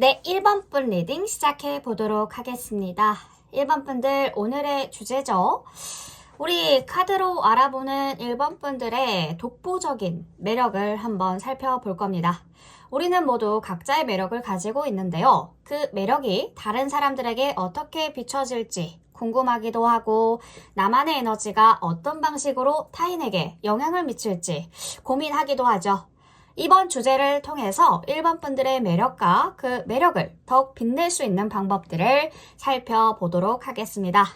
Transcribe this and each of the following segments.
네, 1번 분 리딩 시작해 보도록 하겠습니다. 1번 분들 오늘의 주제죠. 우리 카드로 알아보는 1번 분들의 독보적인 매력을 한번 살펴볼 겁니다. 우리는 모두 각자의 매력을 가지고 있는데요. 그 매력이 다른 사람들에게 어떻게 비춰질지 궁금하기도 하고 나만의 에너지가 어떤 방식으로 타인에게 영향을 미칠지 고민하기도 하죠. 이번 주제를 통해서 1번 분들의 매력과 그 매력을 더욱 빛낼 수 있는 방법들을 살펴보도록 하겠습니다.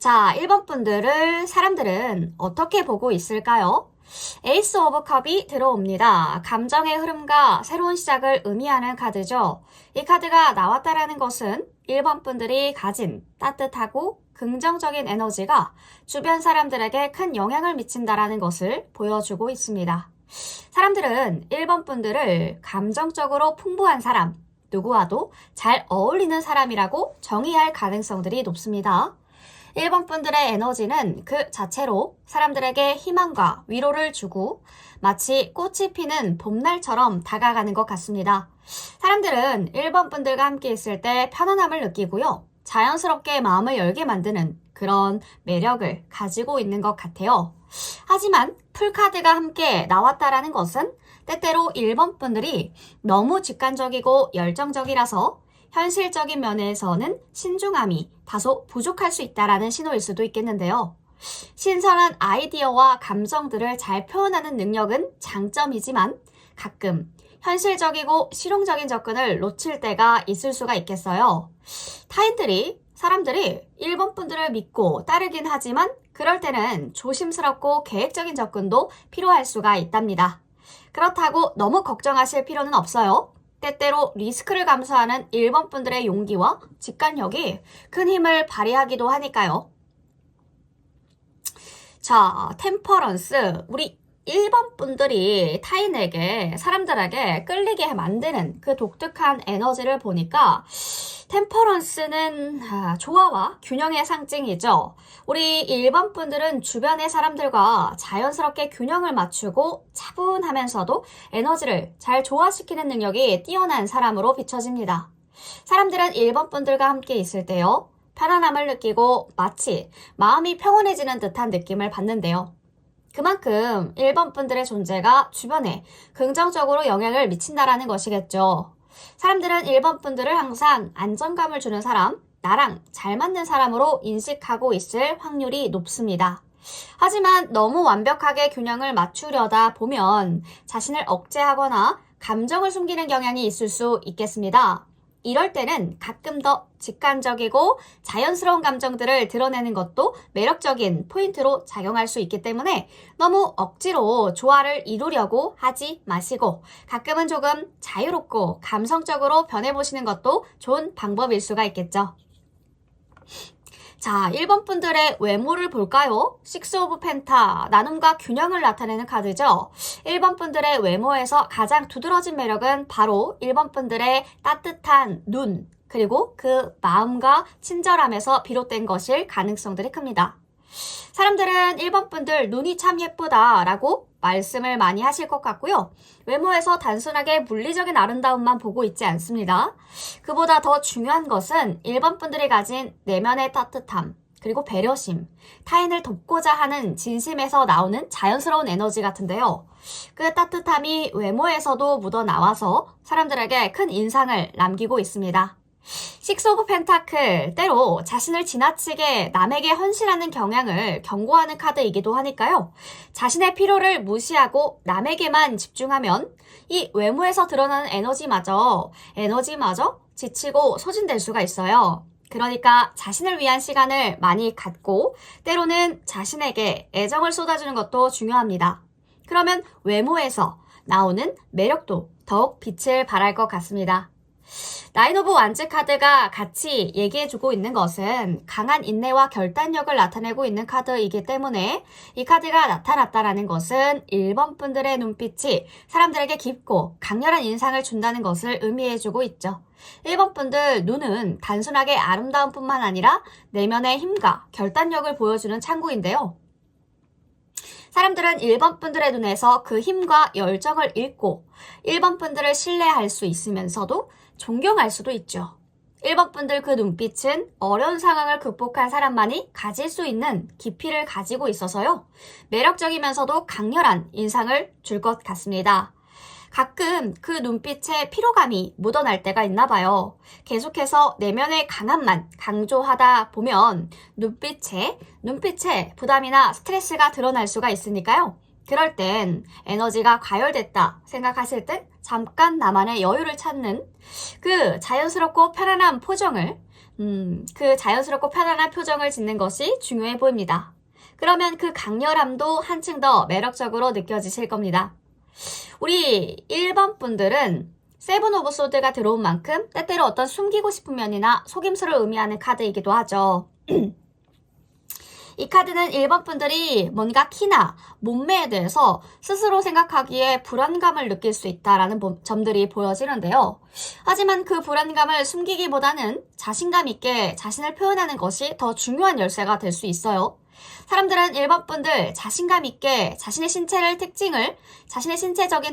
자, 1번 분들을 사람들은 어떻게 보고 있을까요? 에이스 오브 컵이 들어옵니다. 감정의 흐름과 새로운 시작을 의미하는 카드죠. 이 카드가 나왔다라는 것은 1번 분들이 가진 따뜻하고 긍정적인 에너지가 주변 사람들에게 큰 영향을 미친다라는 것을 보여주고 있습니다. 사람들은 1번 분들을 감정적으로 풍부한 사람, 누구와도 잘 어울리는 사람이라고 정의할 가능성들이 높습니다. 1번 분들의 에너지는 그 자체로 사람들에게 희망과 위로를 주고 마치 꽃이 피는 봄날처럼 다가가는 것 같습니다. 사람들은 1번 분들과 함께 있을 때 편안함을 느끼고요. 자연스럽게 마음을 열게 만드는 그런 매력을 가지고 있는 것 같아요. 하지만 풀카드가 함께 나왔다라는 것은 때때로 1번 분들이 너무 직관적이고 열정적이라서 현실적인 면에서는 신중함이 다소 부족할 수 있다라는 신호일 수도 있겠는데요. 신선한 아이디어와 감정들을 잘 표현하는 능력은 장점이지만 가끔 현실적이고 실용적인 접근을 놓칠 때가 있을 수가 있겠어요. 사람들이 1번 분들을 믿고 따르긴 하지만 그럴 때는 조심스럽고 계획적인 접근도 필요할 수가 있답니다. 그렇다고 너무 걱정하실 필요는 없어요. 때때로 리스크를 감수하는 1번 분들의 용기와 직관력이 큰 힘을 발휘하기도 하니까요. 자, 템퍼런스. 우리 1번 분들이 사람들에게 끌리게 만드는 그 독특한 에너지를 보니까 템퍼런스는 조화와 균형의 상징이죠. 우리 1번 분들은 주변의 사람들과 자연스럽게 균형을 맞추고 차분하면서도 에너지를 잘 조화시키는 능력이 뛰어난 사람으로 비춰집니다. 사람들은 1번 분들과 함께 있을 때요. 편안함을 느끼고 마치 마음이 평온해지는 듯한 느낌을 받는데요. 그만큼 1번 분들의 존재가 주변에 긍정적으로 영향을 미친다라는 것이겠죠. 사람들은 1번 분들을 항상 안정감을 주는 사람, 나랑 잘 맞는 사람으로 인식하고 있을 확률이 높습니다. 하지만 너무 완벽하게 균형을 맞추려다 보면 자신을 억제하거나 감정을 숨기는 경향이 있을 수 있겠습니다. 이럴 때는 가끔 더 직관적이고 자연스러운 감정들을 드러내는 것도 매력적인 포인트로 작용할 수 있기 때문에 너무 억지로 조화를 이루려고 하지 마시고 가끔은 조금 자유롭고 감성적으로 변해보시는 것도 좋은 방법일 수가 있겠죠. 자, 1번 분들의 외모를 볼까요? 식스 오브 펜타, 나눔과 균형을 나타내는 카드죠. 1번 분들의 외모에서 가장 두드러진 매력은 바로 1번 분들의 따뜻한 눈, 그리고 그 마음과 친절함에서 비롯된 것일 가능성들이 큽니다. 사람들은 1번 분들 눈이 참 예쁘다라고 말씀을 많이 하실 것 같고요. 외모에서 단순하게 물리적인 아름다움만 보고 있지 않습니다. 그보다 더 중요한 것은 1번 분들이 가진 내면의 따뜻함, 그리고 배려심, 타인을 돕고자 하는 진심에서 나오는 자연스러운 에너지 같은데요. 그 따뜻함이 외모에서도 묻어나와서 사람들에게 큰 인상을 남기고 있습니다. 식스 오브 펜타클, 때로 자신을 지나치게 남에게 헌신하는 경향을 경고하는 카드이기도 하니까요. 자신의 필요를 무시하고 남에게만 집중하면 이 외모에서 드러나는 에너지마저 지치고 소진될 수가 있어요. 그러니까 자신을 위한 시간을 많이 갖고 때로는 자신에게 애정을 쏟아주는 것도 중요합니다. 그러면 외모에서 나오는 매력도 더욱 빛을 발할 것 같습니다. 나인 오브 완즈 카드가 같이 얘기해주고 있는 것은 강한 인내와 결단력을 나타내고 있는 카드이기 때문에 이 카드가 나타났다라는 것은 1번 분들의 눈빛이 사람들에게 깊고 강렬한 인상을 준다는 것을 의미해주고 있죠. 1번 분들 눈은 단순하게 아름다움뿐만 아니라 내면의 힘과 결단력을 보여주는 창구인데요. 사람들은 1번 분들의 눈에서 그 힘과 열정을 읽고 1번 분들을 신뢰할 수 있으면서도 존경할 수도 있죠. 1번 분들 그 눈빛은 어려운 상황을 극복한 사람만이 가질 수 있는 깊이를 가지고 있어서요. 매력적이면서도 강렬한 인상을 줄 것 같습니다. 가끔 그 눈빛에 피로감이 묻어날 때가 있나 봐요. 계속해서 내면의 강함만 강조하다 보면 눈빛에 부담이나 스트레스가 드러날 수가 있으니까요. 그럴 땐 에너지가 과열됐다 생각하실 땐 잠깐 나만의 여유를 찾는 그 자연스럽고 편안한 표정을 짓는 것이 중요해 보입니다. 그러면 그 강렬함도 한층 더 매력적으로 느껴지실 겁니다. 우리 1번 분들은 세븐 오브 소드가 들어온 만큼 때때로 어떤 숨기고 싶은 면이나 속임수를 의미하는 카드이기도 하죠. 이 카드는 1번 분들이 뭔가 키나 몸매에 대해서 스스로 생각하기에 불안감을 느낄 수 있다는 점들이 보여지는데요. 하지만 그 불안감을 숨기기보다는 자신감 있게 자신을 표현하는 것이 더 중요한 열쇠가 될 수 있어요. 사람들은 1번 분들 자신감 있게 자신의 신체적인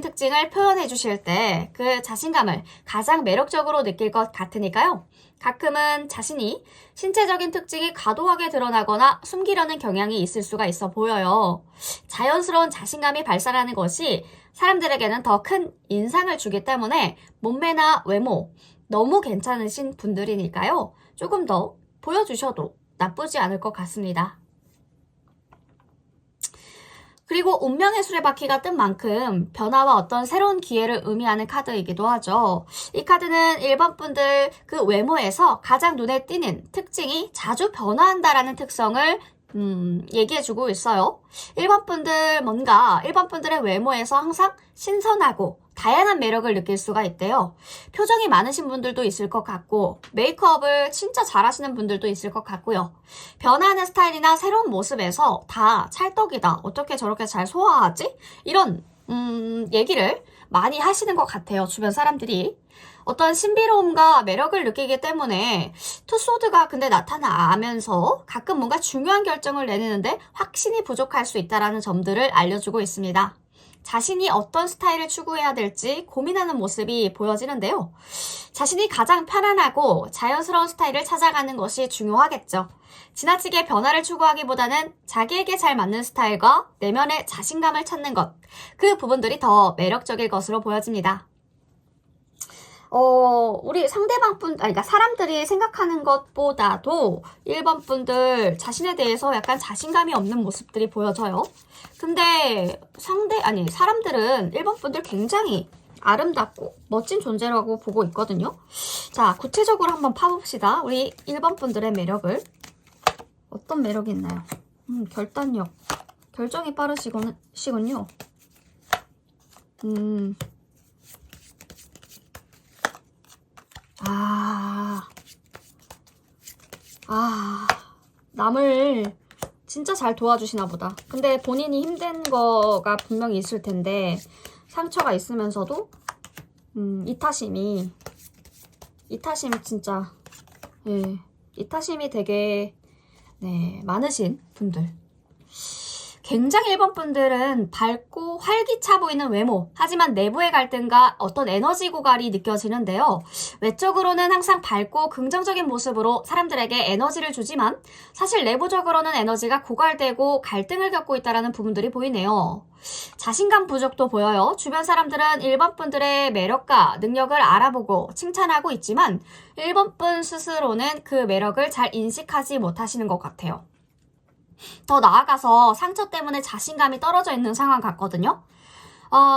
특징을 표현해 주실 때 그 자신감을 가장 매력적으로 느낄 것 같으니까요. 가끔은 자신이 신체적인 특징이 과도하게 드러나거나 숨기려는 경향이 있을 수가 있어 보여요. 자연스러운 자신감이 발산하는 것이 사람들에게는 더 큰 인상을 주기 때문에 몸매나 외모 너무 괜찮으신 분들이니까요. 조금 더 보여주셔도 나쁘지 않을 것 같습니다. 그리고 운명의 수레바퀴가 뜬 만큼 변화와 어떤 새로운 기회를 의미하는 카드이기도 하죠. 이 카드는 1번 분들 그 외모에서 가장 눈에 띄는 특징이 자주 변화한다라는 특성을 얘기해주고 있어요. 1번 분들의 외모에서 항상 신선하고 다양한 매력을 느낄 수가 있대요. 표정이 많으신 분들도 있을 것 같고 메이크업을 진짜 잘하시는 분들도 있을 것 같고요. 변화하는 스타일이나 새로운 모습에서 다 찰떡이다. 어떻게 저렇게 잘 소화하지? 이런 얘기를 많이 하시는 것 같아요. 주변 사람들이. 어떤 신비로움과 매력을 느끼기 때문에 투소드가 근데 나타나면서 가끔 뭔가 중요한 결정을 내리는데 확신이 부족할 수 있다는 점들을 알려주고 있습니다. 자신이 어떤 스타일을 추구해야 될지 고민하는 모습이 보여지는데요. 자신이 가장 편안하고 자연스러운 스타일을 찾아가는 것이 중요하겠죠. 지나치게 변화를 추구하기보다는 자기에게 잘 맞는 스타일과 내면의 자신감을 찾는 것, 그 부분들이 더 매력적일 것으로 보여집니다. 우리 그러니까 사람들이 생각하는 것보다도 1번 분들 자신에 대해서 약간 자신감이 없는 모습들이 보여져요. 근데 사람들은 1번 분들 굉장히 아름답고 멋진 존재라고 보고 있거든요. 자, 구체적으로 한번 파봅시다. 우리 1번 분들의 매력을. 어떤 매력이 있나요? 결단력. 결정이 빠르시군요. 남을 진짜 잘 도와주시나 보다. 근데 본인이 힘든 거가 분명히 있을 텐데 상처가 있으면서도 이타심이 진짜 이타심이 되게 많으신 분들. 굉장히 1번 분들은 밝고 활기차 보이는 외모, 하지만 내부의 갈등과 어떤 에너지 고갈이 느껴지는데요. 외적으로는 항상 밝고 긍정적인 모습으로 사람들에게 에너지를 주지만 사실 내부적으로는 에너지가 고갈되고 갈등을 겪고 있다는 부분들이 보이네요. 자신감 부족도 보여요. 주변 사람들은 1번 분들의 매력과 능력을 알아보고 칭찬하고 있지만 1번 분 스스로는 그 매력을 잘 인식하지 못하시는 것 같아요. 더 나아가서 상처 때문에 자신감이 떨어져 있는 상황 같거든요.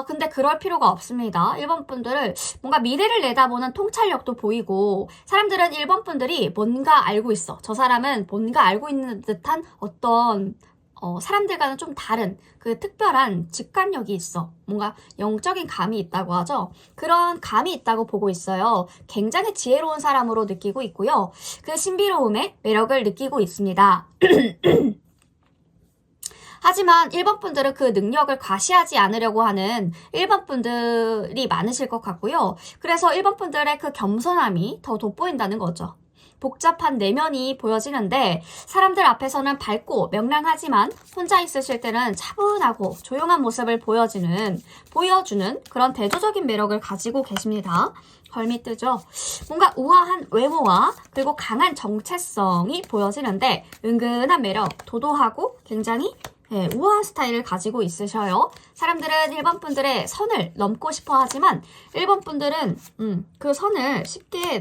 근데 그럴 필요가 없습니다. 1번 분들을 뭔가 미래를 내다보는 통찰력도 보이고 사람들은 1번 분들이 뭔가 알고 있어. 저 사람은 뭔가 알고 있는 듯한 어떤 사람들과는 좀 다른 그 특별한 직관력이 있어. 뭔가 영적인 감이 있다고 하죠. 그런 감이 있다고 보고 있어요. 굉장히 지혜로운 사람으로 느끼고 있고요. 그 신비로움의 매력을 느끼고 있습니다. 하지만 1번 분들은 그 능력을 과시하지 않으려고 하는 1번 분들이 많으실 것 같고요. 그래서 1번 분들의 그 겸손함이 더 돋보인다는 거죠. 복잡한 내면이 보여지는데 사람들 앞에서는 밝고 명랑하지만 혼자 있으실 때는 차분하고 조용한 모습을 보여주는 그런 대조적인 매력을 가지고 계십니다. 헐미 뜨죠? 뭔가 우아한 외모와 그리고 강한 정체성이 보여지는데 은근한 매력, 도도하고 굉장히 우아한 스타일을 가지고 있으셔요. 사람들은 1번 분들의 선을 넘고 싶어 하지만 1번 분들은 그 선을 쉽게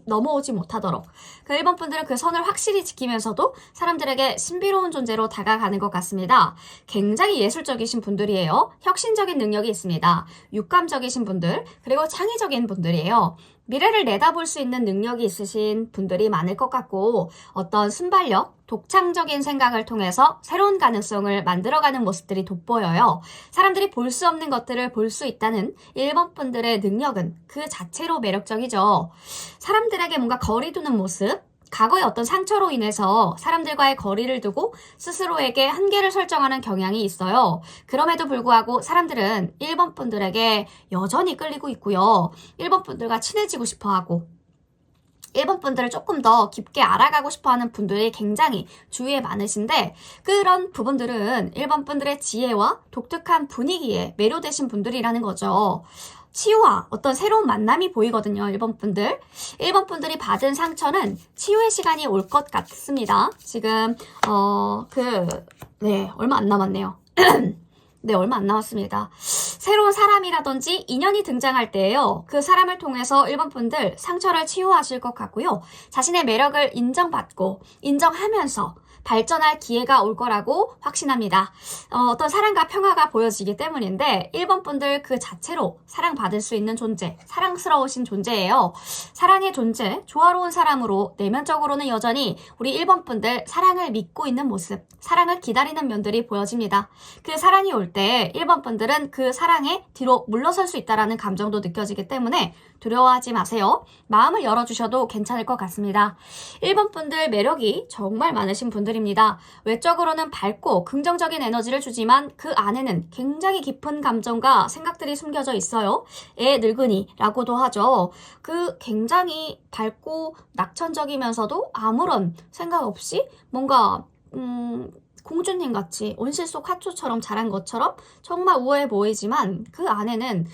넘어오지 못하도록 그 1번 분들은 그 선을 확실히 지키면서도 사람들에게 신비로운 존재로 다가가는 것 같습니다. 굉장히 예술적이신 분들이에요. 혁신적인 능력이 있습니다. 육감적이신 분들, 그리고 창의적인 분들이에요. 미래를 내다볼 수 있는 능력이 있으신 분들이 많을 것 같고 어떤 순발력, 독창적인 생각을 통해서 새로운 가능성을 만들어가는 모습들이 돋보여요. 사람들이 볼 수 없는 것들을 볼 수 있다는 1번 분들의 능력은 그 자체로 매력적이죠. 사람들에게 뭔가 거리 두는 모습, 과거의 어떤 상처로 인해서 사람들과의 거리를 두고 스스로에게 한계를 설정하는 경향이 있어요. 그럼에도 불구하고 사람들은 1번 분들에게 여전히 끌리고 있고요. 1번 분들과 친해지고 싶어하고 1번 분들을 조금 더 깊게 알아가고 싶어하는 분들이 굉장히 주위에 많으신데 그런 부분들은 1번 분들의 지혜와 독특한 분위기에 매료되신 분들이라는 거죠. 치유와 어떤 새로운 만남이 보이거든요. 1번 분들. 1번 분들이 받은 상처는 치유의 시간이 올 것 같습니다. 지금 얼마 안 남았네요. 네, 얼마 안 남았습니다. 새로운 사람이라든지 인연이 등장할 때예요. 그 사람을 통해서 1번 분들 상처를 치유하실 것 같고요. 자신의 매력을 인정받고 인정하면서 발전할 기회가 올 거라고 확신합니다. 어떤 사랑과 평화가 보여지기 때문인데 1번 분들 그 자체로 사랑받을 수 있는 존재, 사랑스러우신 존재예요. 사랑의 존재, 조화로운 사람으로 내면적으로는 여전히 우리 1번 분들 사랑을 믿고 있는 모습, 사랑을 기다리는 면들이 보여집니다. 그 사랑이 올 때 1번 분들은 그 사랑에 뒤로 물러설 수 있다는 감정도 느껴지기 때문에 두려워하지 마세요. 마음을 열어주셔도 괜찮을 것 같습니다. 1번 분들 매력이 정말 많으신 분들입니다. 외적으로는 밝고 긍정적인 에너지를 주지만 그 안에는 굉장히 깊은 감정과 생각들이 숨겨져 있어요. 애 늙은이라고도 하죠. 그 굉장히 밝고 낙천적이면서도 아무런 생각 없이 뭔가 공주님 같이 온실 속 화초처럼 자란 것처럼 정말 우아해 보이지만 그 안에는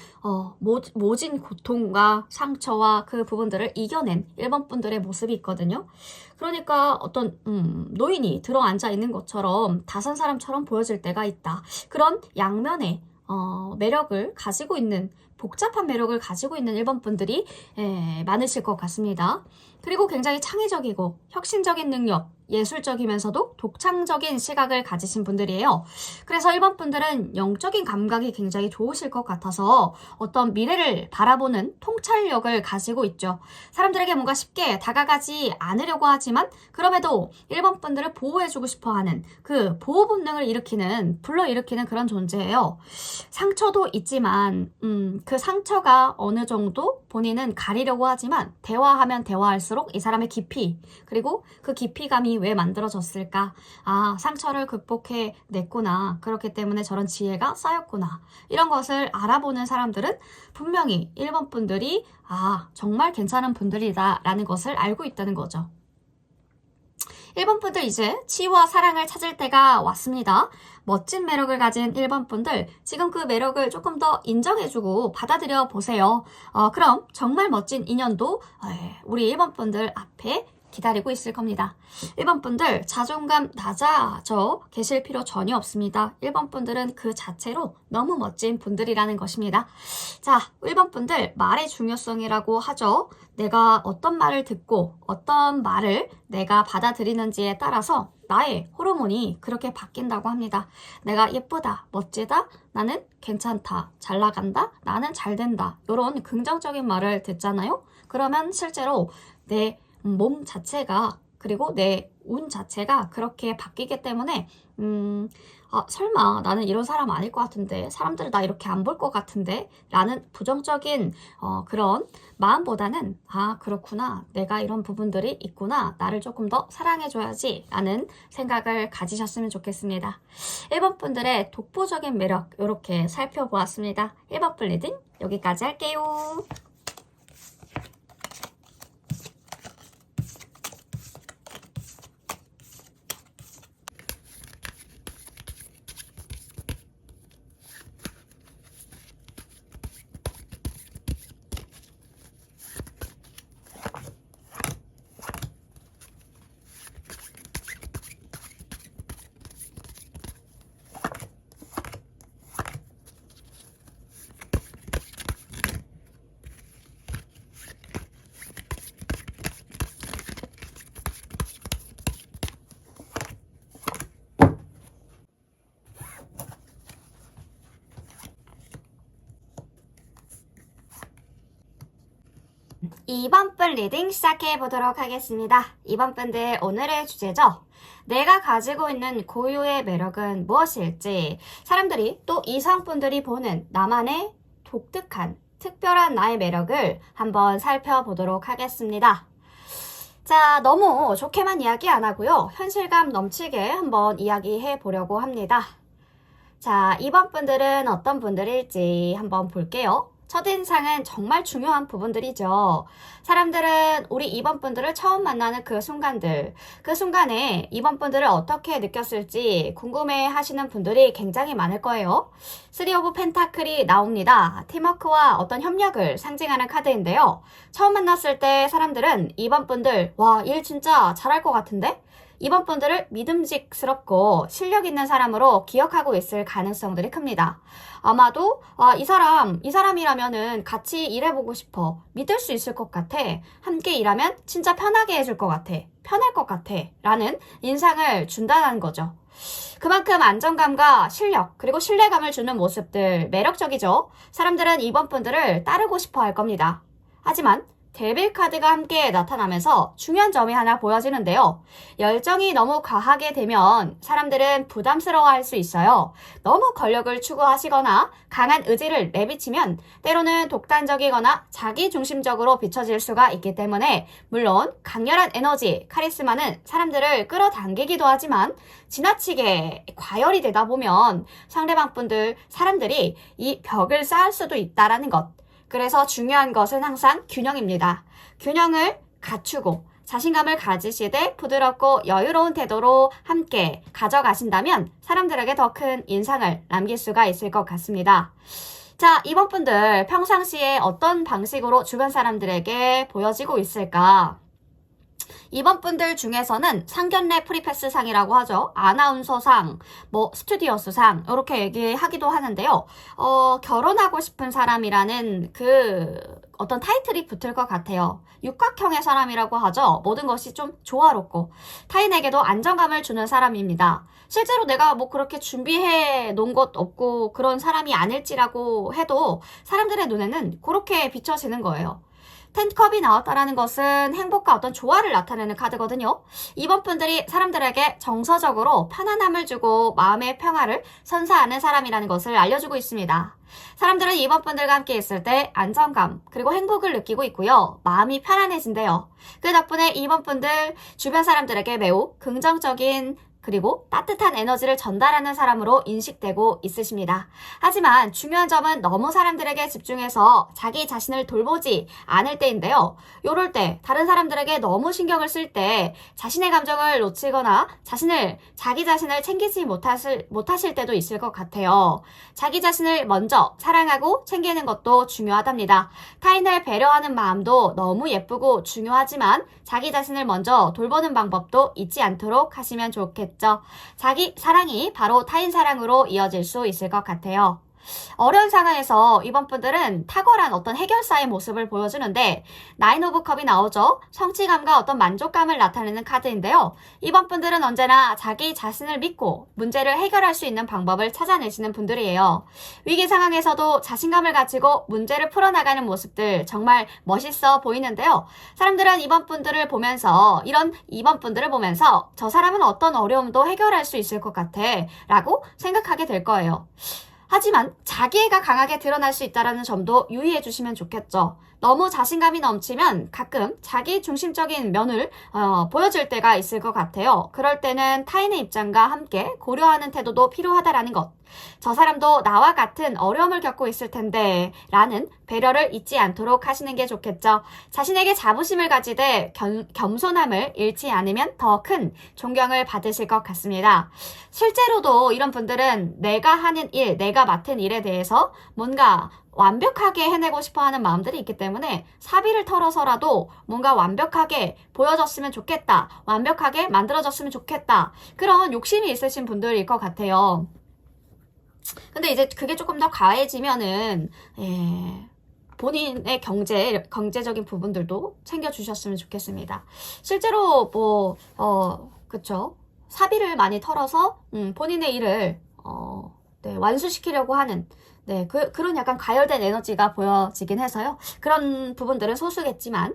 모진 고통과 상처와 그 부분들을 이겨낸 1번 분들의 모습이 있거든요. 그러니까 어떤 노인이 들어앉아 있는 것처럼 다산 사람처럼 보여질 때가 있다. 그런 양면의 매력을 가지고 있는 복잡한 매력을 가지고 있는 1번 분들이 많으실 것 같습니다. 그리고 굉장히 창의적이고 혁신적인 능력, 예술적이면서도 독창적인 시각을 가지신 분들이에요. 그래서 1번 분들은 영적인 감각이 굉장히 좋으실 것 같아서 어떤 미래를 바라보는 통찰력을 가지고 있죠. 사람들에게 뭔가 쉽게 다가가지 않으려고 하지만 그럼에도 1번 분들을 보호해주고 싶어하는 그 보호 본능을 불러일으키는 그런 존재예요. 상처도 있지만 그 상처가 어느 정도 본인은 가리려고 하지만 대화하면 대화할수록 이 사람의 깊이 그리고 그 깊이감이 왜 만들어졌을까? 아, 상처를 극복해냈구나. 그렇기 때문에 저런 지혜가 쌓였구나. 이런 것을 알아보는 사람들은 분명히 1번 분들이 정말 괜찮은 분들이다 라는 것을 알고 있다는 거죠. 1번 분들 이제 치유와 사랑을 찾을 때가 왔습니다. 멋진 매력을 가진 1번 분들 지금 그 매력을 조금 더 인정해주고 받아들여 보세요. 그럼 정말 멋진 인연도 우리 1번 분들 앞에 기다리고 있을 겁니다. 1번 분들 자존감 낮아져 계실 필요 전혀 없습니다. 1번 분들은 그 자체로 너무 멋진 분들이라는 것입니다. 자, 1번 분들 말의 중요성이라고 하죠. 내가 어떤 말을 듣고 어떤 말을 내가 받아들이는지에 따라서 나의 호르몬이 그렇게 바뀐다고 합니다. 내가 예쁘다, 멋지다, 나는 괜찮다, 잘 나간다, 나는 잘 된다. 이런 긍정적인 말을 듣잖아요. 그러면 실제로 내 몸 자체가 그리고 내 운 자체가 그렇게 바뀌기 때문에 설마 나는 이런 사람 아닐 것 같은데 사람들 나 이렇게 안 볼 것 같은데 라는 부정적인 그런 마음보다는 그렇구나 내가 이런 부분들이 있구나 나를 조금 더 사랑해줘야지 라는 생각을 가지셨으면 좋겠습니다. 1번 분들의 독보적인 매력 이렇게 살펴보았습니다. 1번 분 리딩 여기까지 할게요. 2번 분 리딩 시작해 보도록 하겠습니다. 2번 분들 오늘의 주제죠. 내가 가지고 있는 고유의 매력은 무엇일지, 사람들이 또 이성분들이 보는 나만의 독특한 특별한 나의 매력을 한번 살펴보도록 하겠습니다. 자, 너무 좋게만 이야기 안 하고요. 현실감 넘치게 한번 이야기해 보려고 합니다. 자, 2번 분들은 어떤 분들일지 한번 볼게요. 첫인상은 정말 중요한 부분들이죠. 사람들은 우리 2번 분들을 처음 만나는 그 순간에 2번 분들을 어떻게 느꼈을지 궁금해 하시는 분들이 굉장히 많을 거예요. 3 오브 펜타클이 나옵니다. 팀워크와 어떤 협력을 상징하는 카드인데요. 처음 만났을 때 사람들은 2번 분들, 와, 일 진짜 잘할 것 같은데? 2번 분들을 믿음직스럽고 실력 있는 사람으로 기억하고 있을 가능성들이 큽니다. 아마도 이 사람이라면은 같이 일해보고 싶어. 믿을 수 있을 것 같아. 함께 일하면 진짜 편하게 해줄 것 같아. 편할 것 같아. 라는 인상을 준다는 거죠. 그만큼 안정감과 실력, 그리고 신뢰감을 주는 모습들 매력적이죠. 사람들은 2번 분들을 따르고 싶어 할 겁니다. 하지만 데빌 카드가 함께 나타나면서 중요한 점이 하나 보여지는데요. 열정이 너무 과하게 되면 사람들은 부담스러워할 수 있어요. 너무 권력을 추구하시거나 강한 의지를 내비치면 때로는 독단적이거나 자기중심적으로 비춰질 수가 있기 때문에, 물론 강렬한 에너지, 카리스마는 사람들을 끌어당기기도 하지만 지나치게 과열이 되다 보면 사람들이 이 벽을 쌓을 수도 있다라는 것. 그래서 중요한 것은 항상 균형입니다. 균형을 갖추고 자신감을 가지시되 부드럽고 여유로운 태도로 함께 가져가신다면 사람들에게 더 큰 인상을 남길 수가 있을 것 같습니다. 자, 2번 분들 평상시에 어떤 방식으로 주변 사람들에게 보여지고 있을까? 2번 분들 중에서는 상견례 프리패스상이라고 하죠. 아나운서상, 스튜디오스상 이렇게 얘기하기도 하는데요. 결혼하고 싶은 사람이라는 그 어떤 타이틀이 붙을 것 같아요. 육각형의 사람이라고 하죠. 모든 것이 좀 조화롭고 타인에게도 안정감을 주는 사람입니다. 실제로 내가 그렇게 준비해 놓은 것 없고 그런 사람이 아닐지라고 해도 사람들의 눈에는 그렇게 비춰지는 거예요. 10컵이 나왔다라는 것은 행복과 어떤 조화를 나타내는 카드거든요. 2번 분들이 사람들에게 정서적으로 편안함을 주고 마음의 평화를 선사하는 사람이라는 것을 알려주고 있습니다. 사람들은 2번 분들과 함께 있을 때 안정감 그리고 행복을 느끼고 있고요. 마음이 편안해진대요. 그 덕분에 2번 분들 주변 사람들에게 매우 긍정적인 그리고 따뜻한 에너지를 전달하는 사람으로 인식되고 있으십니다. 하지만 중요한 점은 너무 사람들에게 집중해서 자기 자신을 돌보지 않을 때인데요. 요럴 때 다른 사람들에게 너무 신경을 쓸 때 자신의 감정을 놓치거나 자기 자신을 챙기지 못하실 때도 있을 것 같아요. 자기 자신을 먼저 사랑하고 챙기는 것도 중요하답니다. 타인을 배려하는 마음도 너무 예쁘고 중요하지만 자기 자신을 먼저 돌보는 방법도 잊지 않도록 하시면 좋겠죠. 자기 사랑이 바로 타인 사랑으로 이어질 수 있을 것 같아요. 어려운 상황에서 이번 분들은 탁월한 어떤 해결사의 모습을 보여주는데 9 오브 컵이 나오죠. 성취감과 어떤 만족감을 나타내는 카드인데요. 이번 분들은 언제나 자기 자신을 믿고 문제를 해결할 수 있는 방법을 찾아내시는 분들이에요. 위기 상황에서도 자신감을 가지고 문제를 풀어나가는 모습들 정말 멋있어 보이는데요. 사람들은 이번 분들을 보면서 저 사람은 어떤 어려움도 해결할 수 있을 것 같아 라고 생각하게 될 거예요. 하지만 자기애가 강하게 드러날 수 있다는 점도 유의해 주시면 좋겠죠. 너무 자신감이 넘치면 가끔 자기 중심적인 면을 보여줄 때가 있을 것 같아요. 그럴 때는 타인의 입장과 함께 고려하는 태도도 필요하다라는 것. 저 사람도 나와 같은 어려움을 겪고 있을 텐데 라는 배려를 잊지 않도록 하시는 게 좋겠죠. 자신에게 자부심을 가지되 겸손함을 잃지 않으면 더 큰 존경을 받으실 것 같습니다. 실제로도 이런 분들은 내가 맡은 일에 대해서 뭔가 완벽하게 해내고 싶어하는 마음들이 있기 때문에 사비를 털어서라도 뭔가 완벽하게 보여졌으면 좋겠다, 완벽하게 만들어졌으면 좋겠다, 그런 욕심이 있으신 분들일 것 같아요. 근데 이제 그게 조금 더 과해지면은 본인의 경제적인 부분들도 챙겨주셨으면 좋겠습니다. 실제로 그쵸, 사비를 많이 털어서 본인의 일을 완수시키려고 하는 네, 그런 약간 가열된 에너지가 보여지긴 해서요. 그런 부분들은 소수겠지만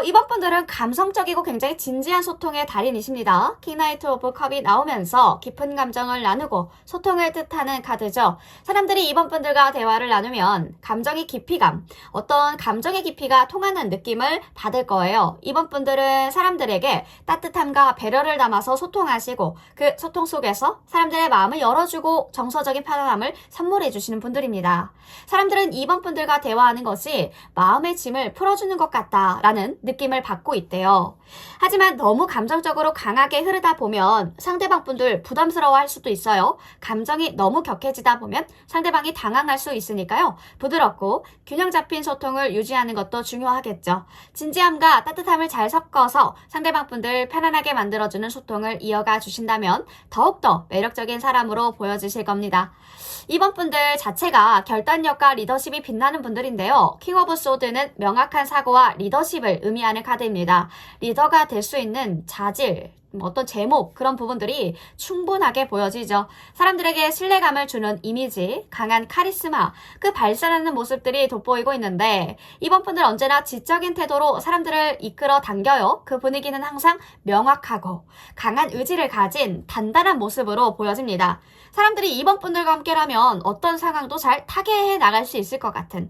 이번 분들은 감성적이고 굉장히 진지한 소통의 달인이십니다. 킹나이트 오브 컵이 나오면서 깊은 감정을 나누고 소통을 뜻하는 카드죠. 사람들이 이번 분들과 대화를 나누면 감정의 깊이감, 어떤 감정의 깊이가 통하는 느낌을 받을 거예요. 이번 분들은 사람들에게 따뜻함과 배려를 담아서 소통하시고 그 소통 속에서 사람들의 마음을 열어주고 정서적인 편안함을 선물해 주시는 분들입니다. 사람들은 이번 분들과 대화하는 것이 마음의 짐을 풀어주는 것 같다라는 느낌을 받고 있대요. 하지만 너무 감정적으로 강하게 흐르다 보면 상대방 분들 부담스러워할 수도 있어요. 감정이 너무 격해지다 보면 상대방이 당황할 수 있으니까요. 부드럽고 균형 잡힌 소통을 유지하는 것도 중요하겠죠. 진지함과 따뜻함을 잘 섞어서 상대방 분들 편안하게 만들어주는 소통을 이어가 주신다면 더욱더 매력적인 사람으로 보여지실 겁니다. 이번 분들 자체가 결단력과 리더십이 빛나는 분들인데요. 킹 오브 소드는 명확한 사고와 리더십을 의미하는 카드입니다. 리더가 될 수 있는 자질, 어떤 제목, 그런 부분들이 충분하게 보여지죠. 사람들에게 신뢰감을 주는 이미지, 강한 카리스마, 그 발산하는 모습들이 돋보이고 있는데 이번 분들 언제나 지적인 태도로 사람들을 이끌어 당겨요. 그 분위기는 항상 명확하고 강한 의지를 가진 단단한 모습으로 보여집니다. 사람들이 이번 분들과 함께라면 어떤 상황도 잘 타개해 나갈 수 있을 것 같은,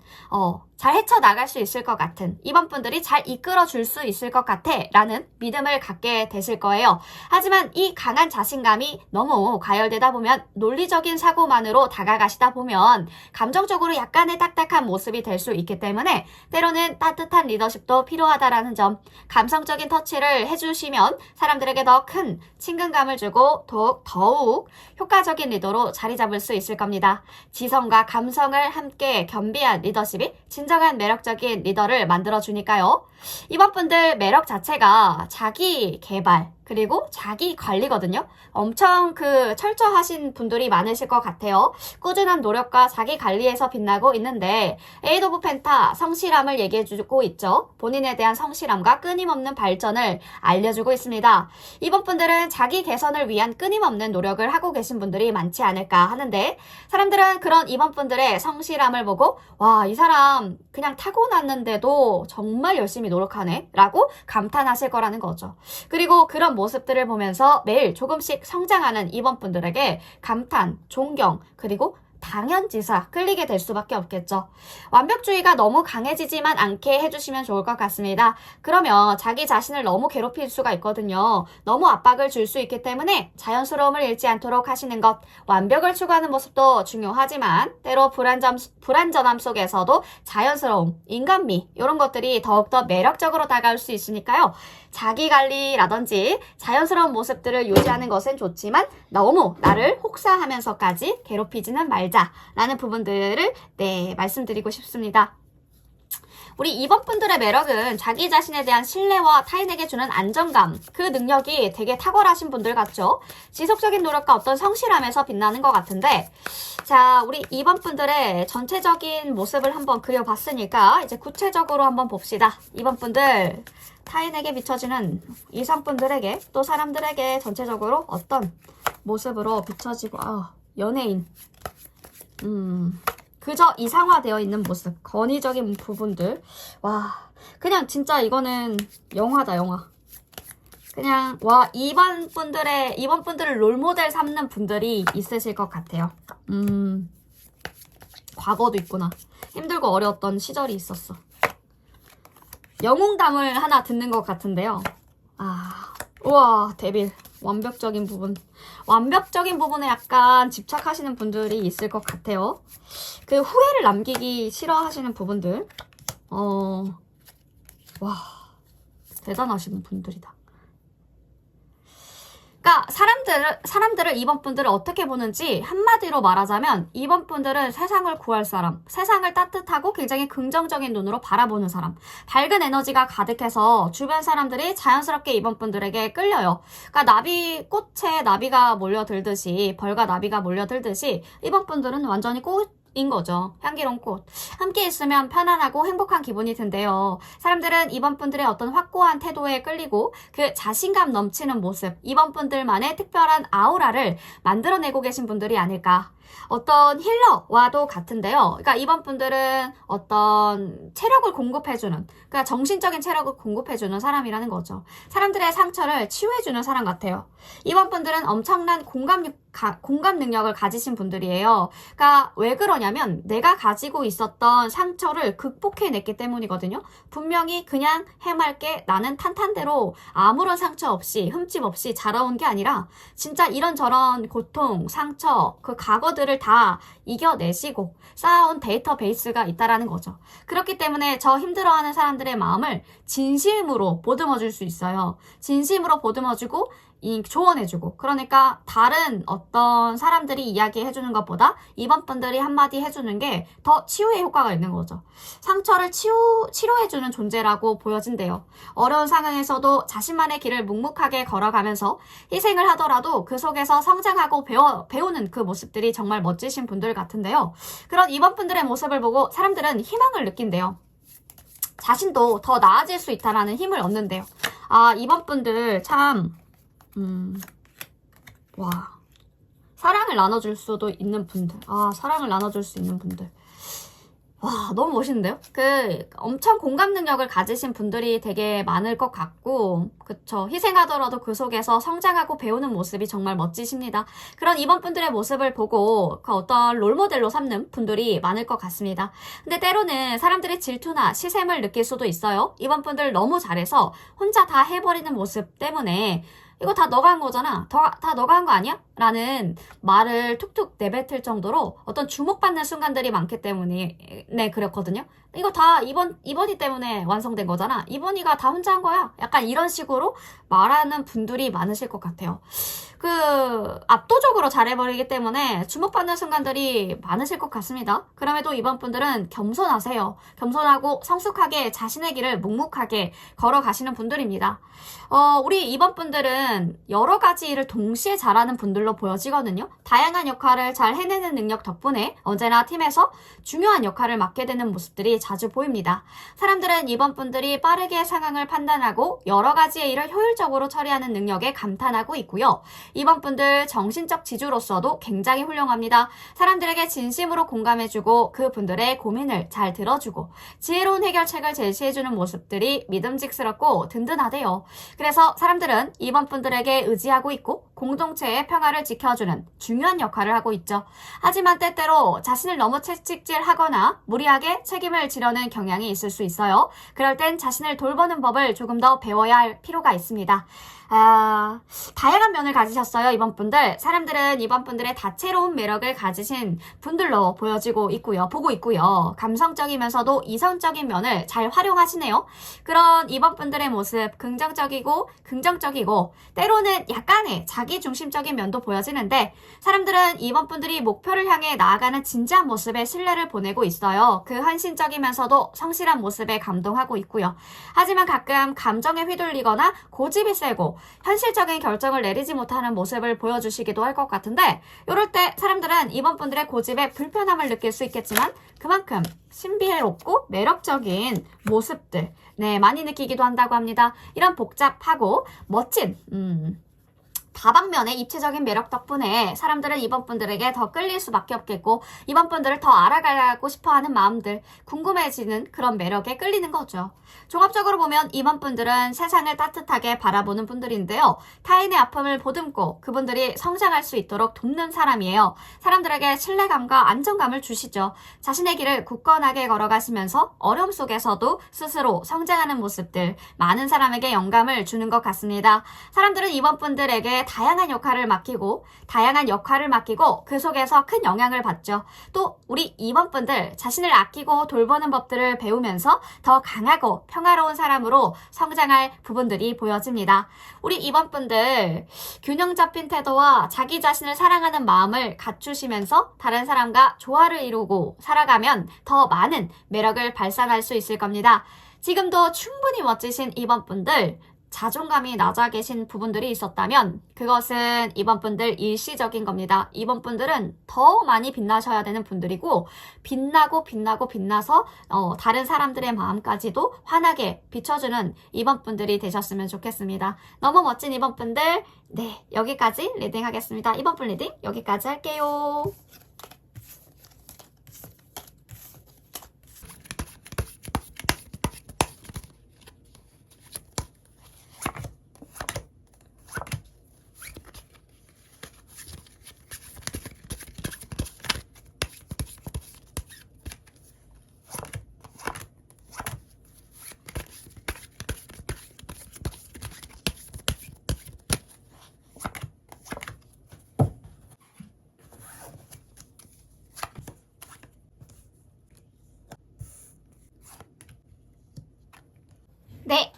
잘 헤쳐나갈 수 있을 것 같은, 이번 분들이 잘 이끌어 줄 수 있을 것 같아 라는 믿음을 갖게 되실 거예요. 하지만 이 강한 자신감이 너무 가열되다 보면 논리적인 사고만으로 다가가시다 보면 감정적으로 약간의 딱딱한 모습이 될 수 있기 때문에 때로는 따뜻한 리더십도 필요하다라는 점, 감성적인 터치를 해주시면 사람들에게 더 큰 친근감을 주고 더욱 효과적인 리더로 자리 잡을 수 있을 겁니다. 지성과 감성을 함께 겸비한 리더십이 진정한 매력적인 리더를 만들어주니까요. 이번 분들 매력 자체가 자기 개발 그리고 자기 관리거든요. 엄청 철저하신 분들이 많으실 것 같아요. 꾸준한 노력과 자기 관리에서 빛나고 있는데 에이드 오브 펜타 성실함을 얘기해주고 있죠. 본인에 대한 성실함과 끊임없는 발전을 알려주고 있습니다. 이번 분들은 자기 개선을 위한 끊임없는 노력을 하고 계신 분들이 많지 않을까 하는데 사람들은 그런 이번 분들의 성실함을 보고 와, 이 사람 그냥 타고났는데도 정말 열심히 노력하네 라고 감탄하실 거라는 거죠. 그리고 그런 모습들을 보면서 매일 조금씩 성장하는 이번 분들에게 감탄, 존경, 그리고 당연지사 끌리게 될 수밖에 없겠죠. 완벽주의가 너무 강해지지만 않게 해주시면 좋을 것 같습니다. 그러면 자기 자신을 너무 괴롭힐 수가 있거든요. 너무 압박을 줄 수 있기 때문에 자연스러움을 잃지 않도록 하시는 것, 완벽을 추구하는 모습도 중요하지만 때로 불완전함 속에서도 자연스러움, 인간미 이런 것들이 더욱더 매력적으로 다가올 수 있으니까요. 자기관리라든지 자연스러운 모습들을 유지하는 것은 좋지만 너무 나를 혹사하면서까지 괴롭히지는 말자라는 부분들을 말씀드리고 싶습니다. 우리 이번 분들의 매력은 자기 자신에 대한 신뢰와 타인에게 주는 안정감, 그 능력이 되게 탁월하신 분들 같죠? 지속적인 노력과 어떤 성실함에서 빛나는 것 같은데 자, 우리 이번 분들의 전체적인 모습을 한번 그려봤으니까 이제 구체적으로 한번 봅시다. 이번 분들 타인에게 비춰지는 이성분들에게 또 사람들에게 전체적으로 어떤 모습으로 비춰지고 연예인 그저 이상화되어 있는 모습, 권위적인 부분들. 와, 그냥 진짜 이거는 영화다, 영화. 그냥 와, 이번 분들을 롤모델 삼는 분들이 있으실 것 같아요. 과거도 있구나. 힘들고 어려웠던 시절이 있었어. 영웅담을 하나 듣는 것 같은데요. 우와, 데빌. 완벽적인 부분에 약간 집착하시는 분들이 있을 것 같아요. 그 후회를 남기기 싫어하시는 부분들. 와, 대단하신 분들이다. 그러니까 사람들을 이번 분들을 어떻게 보는지 한마디로 말하자면 이번 분들은 세상을 구할 사람, 세상을 따뜻하고 굉장히 긍정적인 눈으로 바라보는 사람, 밝은 에너지가 가득해서 주변 사람들이 자연스럽게 이번 분들에게 끌려요. 그러니까 꽃에 나비가 몰려들듯이, 벌과 나비가 몰려들듯이 이번 분들은 완전히 꽃인 거죠. 향기로운 꽃. 함께 있으면 편안하고 행복한 기분이 든대요. 사람들은 이번 분들의 어떤 확고한 태도에 끌리고 그 자신감 넘치는 모습, 이번 분들만의 특별한 아우라를 만들어내고 계신 분들이 아닐까. 어떤 힐러와도 같은데요. 그러니까 이번 분들은 어떤 체력을 공급해주는, 그러니까 정신적인 체력을 공급해주는 사람이라는 거죠. 사람들의 상처를 치유해주는 사람 같아요. 이번 분들은 엄청난 공감 능력을 가지신 분들이에요. 그러니까 왜 그러냐면 내가 가지고 있었던 상처를 극복해냈기 때문이거든요. 분명히 그냥 해맑게 나는 탄탄대로 아무런 상처 없이 흠집 없이 자라온 게 아니라 진짜 이런저런 고통, 상처, 그 과거들을 다 이겨내시고 쌓아온 데이터베이스가 있다라는 거죠. 그렇기 때문에 저 힘들어하는 사람들의 마음을 진심으로 보듬어줄 수 있어요. 진심으로 보듬어주고 조언해주고, 그러니까 다른 어떤 사람들이 이야기해주는 것보다 이번 분들이 한마디 해주는 게 더 치유의 효과가 있는 거죠. 상처를 치료해주는 존재라고 보여진대요. 어려운 상황에서도 자신만의 길을 묵묵하게 걸어가면서 희생을 하더라도 그 속에서 성장하고 배우는 그 모습들이 정말 멋지신 분들 같은데요. 그런 이번 분들의 모습을 보고 사람들은 희망을 느낀대요. 자신도 더 나아질 수 있다라는 힘을 얻는데요. 아, 이번 분들 참 와, 사랑을 나눠줄 수도 있는 분들. 아, 사랑을 나눠줄 수 있는 분들. 와, 너무 멋있는데요? 엄청 공감 능력을 가지신 분들이 되게 많을 것 같고, 그쵸. 희생하더라도 그 속에서 성장하고 배우는 모습이 정말 멋지십니다. 그런 이번 분들의 모습을 보고 그 어떤 롤모델로 삼는 분들이 많을 것 같습니다. 근데 때로는 사람들의 질투나 시샘을 느낄 수도 있어요. 이번 분들 너무 잘해서 혼자 다 해버리는 모습 때문에 이거 다 너가 한 거잖아. 다 너가 한 거 아니야? 라는 말을 툭툭 내뱉을 정도로 어떤 주목받는 순간들이 많기 때문에 네, 그랬거든요. 이거 다 이번이 때문에 완성된 거잖아. 이번이가 다 혼자 한 거야. 약간 이런 식으로 말하는 분들이 많으실 것 같아요. 압도적으로 잘해버리기 때문에 주목받는 순간들이 많으실 것 같습니다. 그럼에도 이번 분들은 겸손하세요. 겸손하고 성숙하게 자신의 길을 묵묵하게 걸어가시는 분들입니다. 우리 이번 분들은 여러 가지 일을 동시에 잘하는 분들로 보여지거든요. 다양한 역할을 잘 해내는 능력 덕분에 언제나 팀에서 중요한 역할을 맡게 되는 모습들이 자주 보입니다. 사람들은 이번 분들이 빠르게 상황을 판단하고 여러 가지의 일을 효율적으로 처리하는 능력에 감탄하고 있고요. 이번 분들 정신적 지주로서도 굉장히 훌륭합니다. 사람들에게 진심으로 공감해주고 그분들의 고민을 잘 들어주고 지혜로운 해결책을 제시해주는 모습들이 믿음직스럽고 든든하대요. 그래서 사람들은 이번 분들에게 의지하고 있고 공동체의 평화를 지켜주는 중요한 역할을 하고 있죠. 하지만 때때로 자신을 너무 채찍질하거나 무리하게 책임을 지려는 경향이 있을 수 있어요. 그럴 땐 자신을 돌보는 법을 조금 더 배워야 할 필요가 있습니다. 다양한 면을 가지셨어요, 이번 분들. 사람들은 이번 분들의 다채로운 매력을 가지신 분들로 보고 있고요. 감성적이면서도 이성적인 면을 잘 활용하시네요. 그런 이번 분들의 모습, 긍정적이고 때로는 약간의 자기중심적인 면도 보여지는데 사람들은 이번 분들이 목표를 향해 나아가는 진지한 모습에 신뢰를 보내고 있어요. 그 헌신적이면서도 성실한 모습에 감동하고 있고요. 하지만 가끔 감정에 휘둘리거나 고집이 세고 현실적인 결정을 내리지 못하는 모습을 보여주시기도 할 것 같은데 이럴 때 사람들은 이번 분들의 고집에 불편함을 느낄 수 있겠지만 그만큼 신비롭고 매력적인 모습들 많이 느끼기도 한다고 합니다. 이런 복잡하고 멋진 다방면의 입체적인 매력 덕분에 사람들은 이번 분들에게 더 끌릴 수밖에 없겠고 이번 분들을 더 알아가고 싶어하는 마음들, 궁금해지는 그런 매력에 끌리는 거죠. 종합적으로 보면 이번 분들은 세상을 따뜻하게 바라보는 분들인데요. 타인의 아픔을 보듬고 그분들이 성장할 수 있도록 돕는 사람이에요. 사람들에게 신뢰감과 안정감을 주시죠. 자신의 길을 굳건하게 걸어가시면서 어려움 속에서도 스스로 성장하는 모습들, 많은 사람에게 영감을 주는 것 같습니다. 사람들은 이번 분들에게 다양한 역할을 맡기고 그 속에서 큰 영향을 받죠. 또 우리 이번 분들 자신을 아끼고 돌보는 법들을 배우면서 더 강하고 평화로운 사람으로 성장할 부분들이 보여집니다. 우리 이번 분들 균형 잡힌 태도와 자기 자신을 사랑하는 마음을 갖추시면서 다른 사람과 조화를 이루고 살아가면 더 많은 매력을 발산할 수 있을 겁니다. 지금도 충분히 멋지신 이번 분들, 자존감이 낮아 계신 부분들이 있었다면 그것은 이번 분들 일시적인 겁니다. 이번 분들은 더 많이 빛나셔야 되는 분들이고 빛나서 다른 사람들의 마음까지도 환하게 비춰주는 이번 분들이 되셨으면 좋겠습니다. 너무 멋진 이번 분들, 여기까지 리딩 하겠습니다. 이번 분 리딩 여기까지 할게요.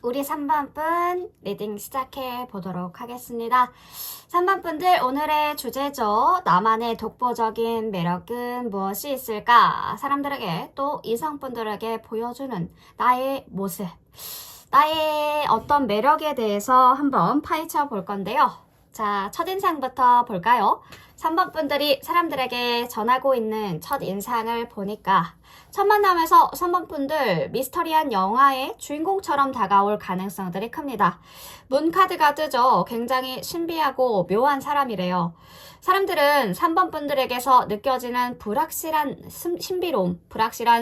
우리 3번분 리딩 시작해 보도록 하겠습니다. 3번분들 오늘의 주제죠. 나만의 독보적인 매력은 무엇이 있을까? 사람들에게 또 이성분들에게 보여주는 나의 모습. 나의 어떤 매력에 대해서 한번 파헤쳐 볼 건데요. 자, 첫인상부터 볼까요? 3번분들이 사람들에게 전하고 있는 첫인상을 보니까 첫 만남에서 3번분들 미스터리한 영화의 주인공처럼 다가올 가능성들이 큽니다. 문카드가 뜨죠. 굉장히 신비하고 묘한 사람이래요. 사람들은 3번분들에게서 느껴지는 불확실한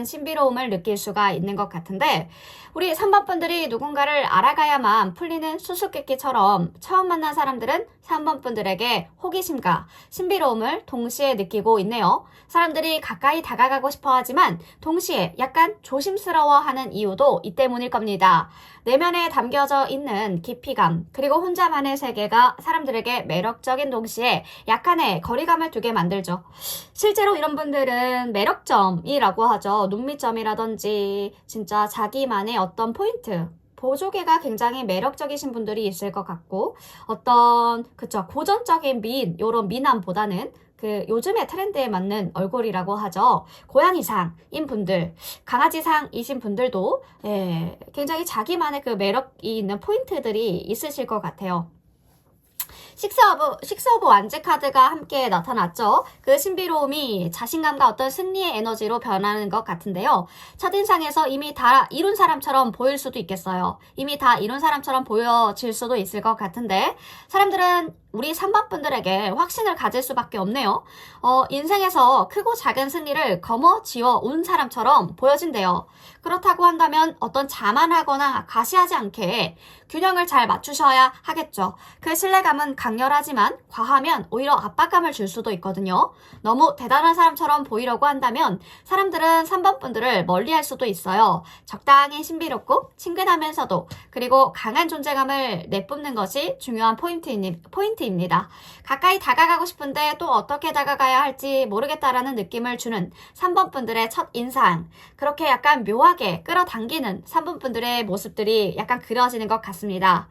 신비로움을 느낄 수가 있는 것 같은데 우리 3번분들이 누군가를 알아가야만 풀리는 수수께끼처럼 처음 만난 사람들은 3번분들에게 호기심과 신비로움을 동시에 느끼고 있네요. 사람들이 가까이 다가가고 싶어 하지만 동시에 약간 조심스러워하는 이유도 이 때문일 겁니다. 내면에 담겨져 있는 깊이감 그리고 혼자만의 세계가 사람들에게 매력적인 동시에 약간의 거리감을 두게 만들죠. 실제로 이런 분들은 매력점이라고 하죠. 눈밑점이라든지 진짜 자기만의 어떤 포인트 보조개가 굉장히 매력적이신 분들이 있을 것 같고 어떤 고전적인 요런 미남보다는 요즘의 트렌드에 맞는 얼굴이라고 하죠. 고양이상인 분들, 강아지상이신 분들도 굉장히 자기만의 매력이 있는 포인트들이 있으실 것 같아요. 식스 오브 완즈 카드가 함께 나타났죠. 그 신비로움이 자신감과 어떤 승리의 에너지로 변하는 것 같은데요. 첫인상에서 이미 다 이룬 사람처럼 보일 수도 있겠어요. 이미 다 이룬 사람처럼 보여질 수도 있을 것 같은데 사람들은 우리 3번분들에게 확신을 가질 수밖에 없네요. 인생에서 크고 작은 승리를 거머쥐어 온 사람처럼 보여진대요. 그렇다고 한다면 어떤 자만하거나 과시하지 않게 균형을 잘 맞추셔야 하겠죠. 그 신뢰감은 강렬하지만 과하면 오히려 압박감을 줄 수도 있거든요. 너무 대단한 사람처럼 보이려고 한다면 사람들은 3번분들을 멀리할 수도 있어요. 적당히 신비롭고 친근하면서도 그리고 강한 존재감을 내뿜는 것이 중요한 포인트입니다. 가까이 다가가고 싶은데 또 어떻게 다가가야 할지 모르겠다라는 느낌을 주는 3번분들의 첫 인상. 그렇게 약간 묘하게 끌어당기는 3번분들의 모습들이 약간 그려지는 것 같습니다.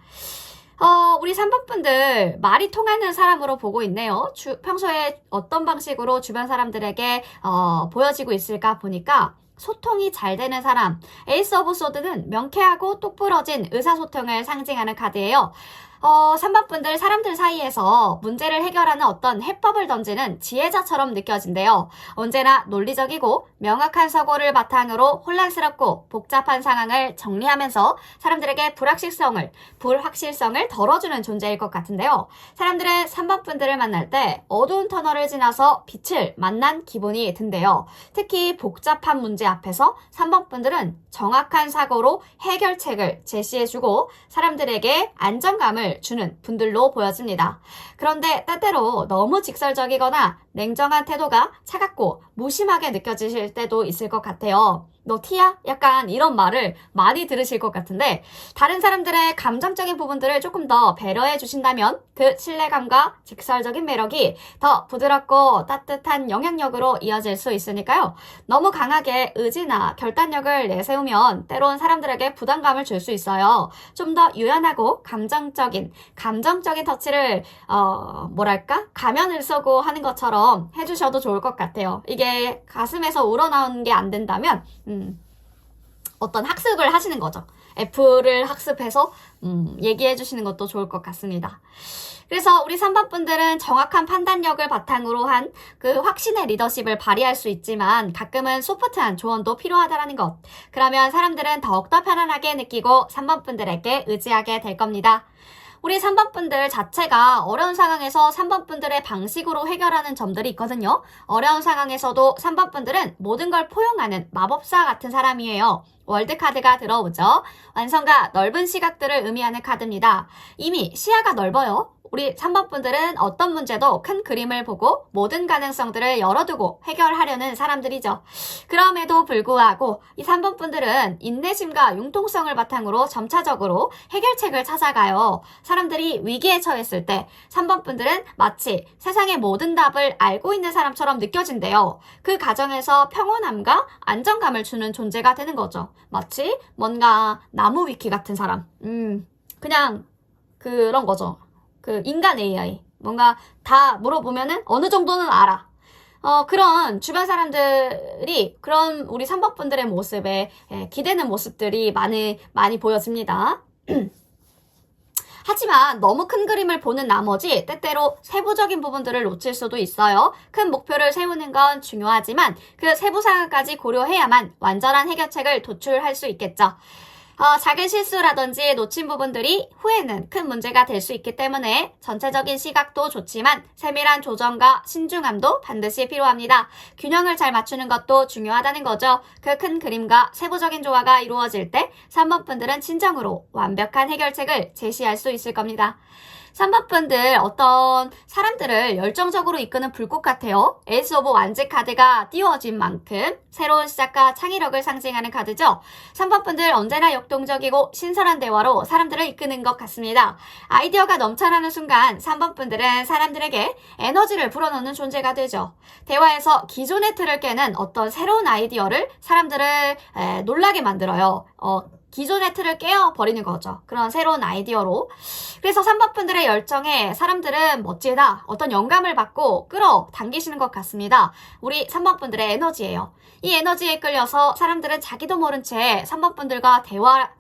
우리 3번분들 말이 통하는 사람으로 보고 있네요. 평소에 어떤 방식으로 주변 사람들에게 보여지고 있을까 보니까 소통이 잘 되는 사람. 에이스 오브 소드는 명쾌하고 똑부러진 의사소통을 상징하는 카드예요. 3번분들 사람들 사이에서 문제를 해결하는 어떤 해법을 던지는 지혜자처럼 느껴진대요. 언제나 논리적이고 명확한 사고를 바탕으로 혼란스럽고 복잡한 상황을 정리하면서 사람들에게 불확실성을 덜어주는 존재일 것 같은데요. 사람들은 3번분들을 만날 때 어두운 터널을 지나서 빛을 만난 기분이 든대요. 특히 복잡한 문제 앞에서 3번분들은 정확한 사고로 해결책을 제시해주고 사람들에게 안정감을 주는 분들로 보여집니다. 그런데 때때로 너무 직설적이거나 냉정한 태도가 차갑고 무심하게 느껴지실 때도 있을 것 같아요. 너 티야? 약간 이런 말을 많이 들으실 것 같은데 다른 사람들의 감정적인 부분들을 조금 더 배려해 주신다면 그 신뢰감과 직설적인 매력이 더 부드럽고 따뜻한 영향력으로 이어질 수 있으니까요. 너무 강하게 의지나 결단력을 내세우면 때론 사람들에게 부담감을 줄 수 있어요. 좀 더 유연하고 감정적인 터치를 가면을 쓰고 하는 것처럼 해주셔도 좋을 것 같아요. 이게 가슴에서 우러나오는 게 안 된다면 어떤 학습을 하시는 거죠. F를 학습해서 얘기해 주시는 것도 좋을 것 같습니다. 그래서 우리 3번분들은 정확한 판단력을 바탕으로 한 확신의 리더십을 발휘할 수 있지만 가끔은 소프트한 조언도 필요하다는 것. 그러면 사람들은 더욱더 편안하게 느끼고 3번분들에게 의지하게 될 겁니다. 우리 3번분들 자체가 어려운 상황에서 3번분들의 방식으로 해결하는 점들이 있거든요. 어려운 상황에서도 3번분들은 모든 걸 포용하는 마법사 같은 사람이에요. 월드카드가 들어오죠. 완성과 넓은 시각들을 의미하는 카드입니다. 이미 시야가 넓어요. 우리 3번 분들은 어떤 문제도 큰 그림을 보고 모든 가능성들을 열어두고 해결하려는 사람들이죠. 그럼에도 불구하고 이 3번 분들은 인내심과 융통성을 바탕으로 점차적으로 해결책을 찾아가요. 사람들이 위기에 처했을 때 3번 분들은 마치 세상의 모든 답을 알고 있는 사람처럼 느껴진대요. 그 과정에서 평온함과 안정감을 주는 존재가 되는 거죠. 마치 뭔가 나무 위키 같은 사람. 그냥 그런 거죠. 그 인간 AI. 뭔가 다 물어보면은 어느 정도는 알아. 그런 주변 사람들이 그런 우리 3번 분들의 모습에 기대는 모습들이 많이 보여집니다. 하지만 너무 큰 그림을 보는 나머지 때때로 세부적인 부분들을 놓칠 수도 있어요. 큰 목표를 세우는 건 중요하지만 그 세부 사항까지 고려해야만 완전한 해결책을 도출할 수 있겠죠. 작은 실수라든지 놓친 부분들이 후에는 큰 문제가 될 수 있기 때문에 전체적인 시각도 좋지만 세밀한 조정과 신중함도 반드시 필요합니다. 균형을 잘 맞추는 것도 중요하다는 거죠. 그 큰 그림과 세부적인 조화가 이루어질 때 3번 분들은 진정으로 완벽한 해결책을 제시할 수 있을 겁니다. 3번 분들 어떤 사람들을 열정적으로 이끄는 불꽃 같아요. 에이스 오브 완즈 카드가 띄워진 만큼 새로운 시작과 창의력을 상징하는 카드죠. 3번 분들 언제나 역동적이고 신선한 대화로 사람들을 이끄는 것 같습니다. 아이디어가 넘쳐나는 순간 3번 분들은 사람들에게 에너지를 불어넣는 존재가 되죠. 대화에서 기존의 틀을 깨는 어떤 새로운 아이디어를 사람들을 놀라게 만들어요. 기존의 틀을 깨어버리는 거죠. 그런 새로운 아이디어로. 그래서 3번 분들의 열정에 사람들은 멋지다, 어떤 영감을 받고 끌어당기시는 것 같습니다. 우리 3번 분들의 에너지예요. 이 에너지에 끌려서 사람들은 자기도 모른 채 3번 분들과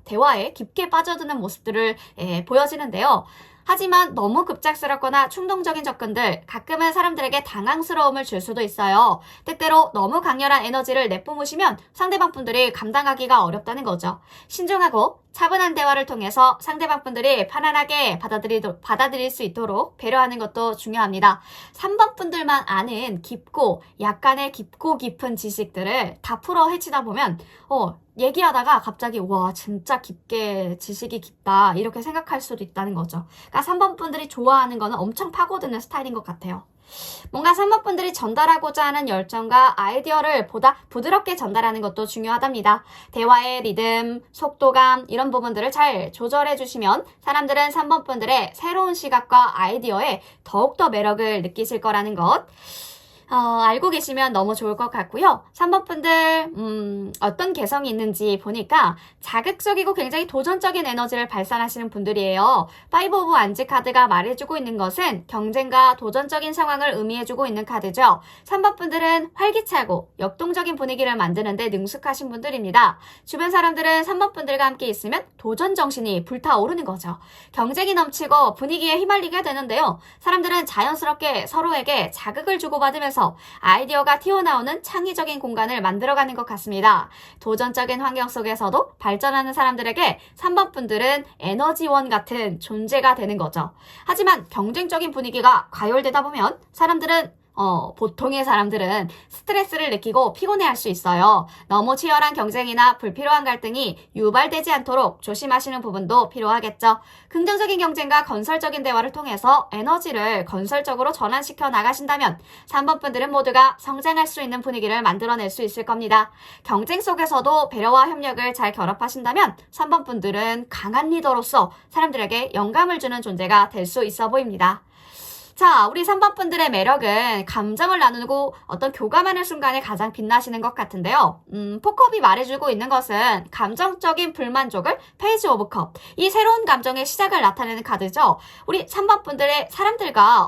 대화에 깊게 빠져드는 모습들을 보여지는데요. 하지만 너무 급작스럽거나 충동적인 접근들, 가끔은 사람들에게 당황스러움을 줄 수도 있어요. 때때로 너무 강렬한 에너지를 내뿜으시면 상대방 분들이 감당하기가 어렵다는 거죠. 신중하고 차분한 대화를 통해서 상대방 분들이 편안하게 받아들일 수 있도록 배려하는 것도 중요합니다. 3번 분들만 아는 약간의 깊고 깊은 지식들을 다 풀어 헤치다 보면 얘기하다가 갑자기 와 진짜 지식이 깊다 이렇게 생각할 수도 있다는 거죠. 그러니까 3번 분들이 좋아하는 거는 엄청 파고드는 스타일인 것 같아요. 뭔가 3번 분들이 전달하고자 하는 열정과 아이디어를 보다 부드럽게 전달하는 것도 중요하답니다. 대화의 리듬, 속도감 이런 부분들을 잘 조절해 주시면 사람들은 3번 분들의 새로운 시각과 아이디어에 더욱더 매력을 느끼실 거라는 것 알고 계시면 너무 좋을 것 같고요. 3번 분들 어떤 개성이 있는지 보니까 자극적이고 굉장히 도전적인 에너지를 발산하시는 분들이에요. 5 오브 완즈 카드가 말해주고 있는 것은 경쟁과 도전적인 상황을 의미해주고 있는 카드죠. 3번 분들은 활기차고 역동적인 분위기를 만드는데 능숙하신 분들입니다. 주변 사람들은 3번 분들과 함께 있으면 도전 정신이 불타오르는 거죠. 경쟁이 넘치고 분위기에 휘말리게 되는데요. 사람들은 자연스럽게 서로에게 자극을 주고받으면서 아이디어가 튀어나오는 창의적인 공간을 만들어가는 것 같습니다. 도전적인 환경 속에서도 발전하는 사람들에게 3번 분들은 에너지원 같은 존재가 되는 거죠. 하지만 경쟁적인 분위기가 과열되다 보면 보통의 사람들은 스트레스를 느끼고 피곤해할 수 있어요. 너무 치열한 경쟁이나 불필요한 갈등이 유발되지 않도록 조심하시는 부분도 필요하겠죠. 긍정적인 경쟁과 건설적인 대화를 통해서 에너지를 건설적으로 전환시켜 나가신다면 3번 분들은 모두가 성장할 수 있는 분위기를 만들어낼 수 있을 겁니다. 경쟁 속에서도 배려와 협력을 잘 결합하신다면 3번 분들은 강한 리더로서 사람들에게 영감을 주는 존재가 될 수 있어 보입니다. 자, 우리 3번 분들의 매력은 감정을 나누고 어떤 교감하는 순간에 가장 빛나시는 것 같은데요. 포컵이 말해주고 있는 것은 감정적인 불만족을 페이지 오브 컵. 이 새로운 감정의 시작을 나타내는 카드죠. 우리 3번 분들의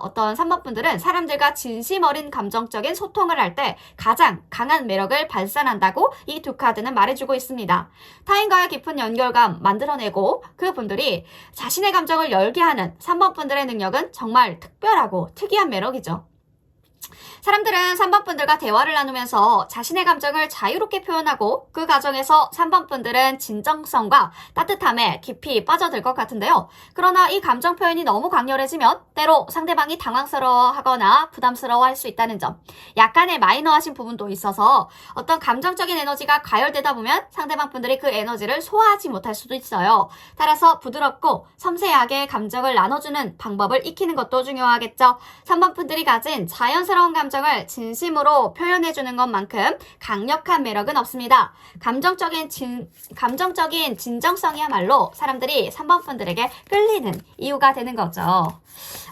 어떤 3번 분들은 사람들과 진심 어린 감정적인 소통을 할 때 가장 강한 매력을 발산한다고 이 두 카드는 말해주고 있습니다. 타인과의 깊은 연결감 만들어내고 그분들이 자신의 감정을 열게 하는 3번 분들의 능력은 정말 특별하고 특이한 매력이죠. 사람들은 3번 분들과 대화를 나누면서 자신의 감정을 자유롭게 표현하고 그 과정에서 3번 분들은 진정성과 따뜻함에 깊이 빠져들 것 같은데요. 그러나 이 감정 표현이 너무 강렬해지면 때로 상대방이 당황스러워하거나 부담스러워할 수 있다는 점. 약간의 마이너하신 부분도 있어서 어떤 감정적인 에너지가 가열되다 보면 상대방 분들이 그 에너지를 소화하지 못할 수도 있어요. 따라서 부드럽고 섬세하게 감정을 나눠주는 방법을 익히는 것도 중요하겠죠. 3번 분들이 가진 자연스러운 감정을 진심으로 표현해주는 것만큼 강력한 매력은 없습니다. 감정적인 진정성이야말로 사람들이 3번 분들에게 끌리는 이유가 되는 거죠.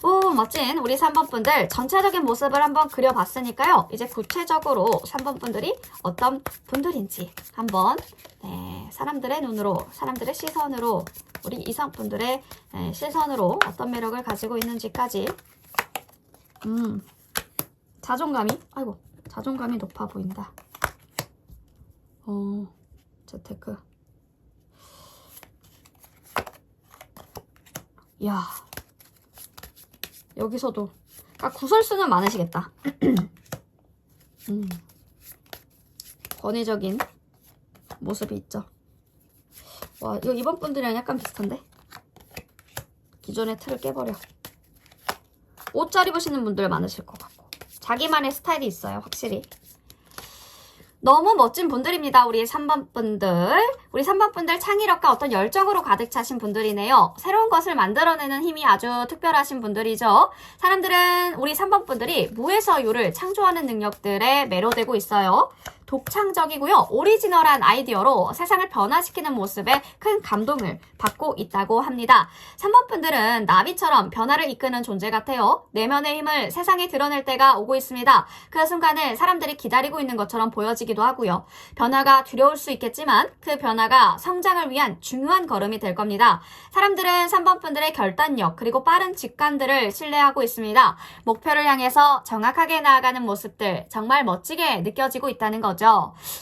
오, 멋진 우리 3번 분들 전체적인 모습을 한번 그려봤으니까요. 이제 구체적으로 3번 분들이 어떤 분들인지 한번 사람들의 눈으로, 사람들의 시선으로, 우리 이성분들의 시선으로 어떤 매력을 가지고 있는지까지 자존감이 높아 보인다. 재테크. 이야, 여기서도 구설수는 많으시겠다. 권위적인 모습이 있죠. 와, 이거 이번 분들이랑 약간 비슷한데? 기존의 틀을 깨버려. 옷 잘 입으시는 분들 많으실 것 같고 자기만의 스타일이 있어요. 확실히 너무 멋진 분들입니다. 우리 3번 분들. 우리 3번 분들 창의력과 어떤 열정으로 가득 차신 분들이네요. 새로운 것을 만들어내는 힘이 아주 특별하신 분들이죠. 사람들은 우리 3번 분들이 무에서 유를 창조하는 능력들에 매료되고 있어요. 독창적이고요. 오리지널한 아이디어로 세상을 변화시키는 모습에 큰 감동을 받고 있다고 합니다. 3번 분들은 나비처럼 변화를 이끄는 존재 같아요. 내면의 힘을 세상에 드러낼 때가 오고 있습니다. 그 순간을 사람들이 기다리고 있는 것처럼 보여지기도 하고요. 변화가 두려울 수 있겠지만 그 변화가 성장을 위한 중요한 걸음이 될 겁니다. 사람들은 3번 분들의 결단력 그리고 빠른 직관들을 신뢰하고 있습니다. 목표를 향해서 정확하게 나아가는 모습들 정말 멋지게 느껴지고 있다는 거죠.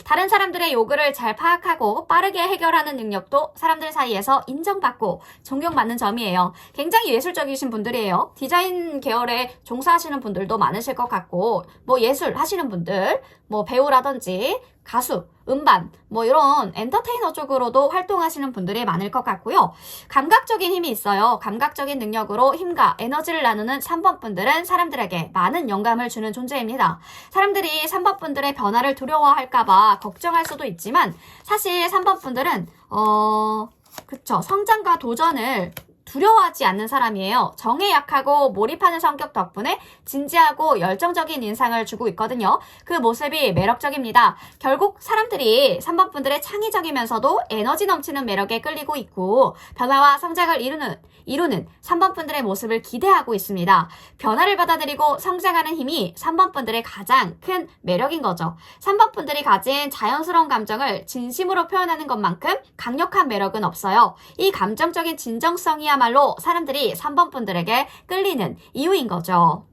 다른 사람들의 요구를 잘 파악하고 빠르게 해결하는 능력도 사람들 사이에서 인정받고 존경받는 점이에요. 굉장히 예술적이신 분들이에요. 디자인 계열에 종사하시는 분들도 많으실 것 같고 예술 하시는 분들, 배우라든지 가수, 음반, 이런 엔터테이너 쪽으로도 활동하시는 분들이 많을 것 같고요. 감각적인 힘이 있어요. 감각적인 능력으로 힘과 에너지를 나누는 3번 분들은 사람들에게 많은 영감을 주는 존재입니다. 사람들이 3번 분들의 변화를 두려워할까봐 걱정할 수도 있지만 사실 3번 분들은 성장과 도전을 두려워하지 않는 사람이에요. 정에 약하고 몰입하는 성격 덕분에 진지하고 열정적인 인상을 주고 있거든요. 그 모습이 매력적입니다. 결국 사람들이 3번 분들의 창의적이면서도 에너지 넘치는 매력에 끌리고 있고 변화와 성장을 이루는 3번 분들의 모습을 기대하고 있습니다. 변화를 받아들이고 성장하는 힘이 3번 분들의 가장 큰 매력인 거죠. 3번 분들이 가진 자연스러운 감정을 진심으로 표현하는 것만큼 강력한 매력은 없어요. 이 감정적인 진정성이야말로 사람들이 3번 분들에게 끌리는 이유인 거죠.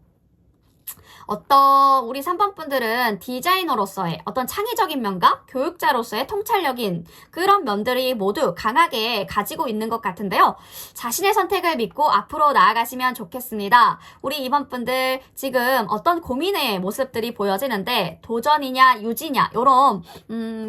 우리 3번 분들은 디자이너로서의 어떤 창의적인 면과 교육자로서의 통찰력인 그런 면들이 모두 강하게 가지고 있는 것 같은데요. 자신의 선택을 믿고 앞으로 나아가시면 좋겠습니다. 우리 이번 분들 지금 어떤 고민의 모습들이 보여지는데 도전이냐 유지냐 이런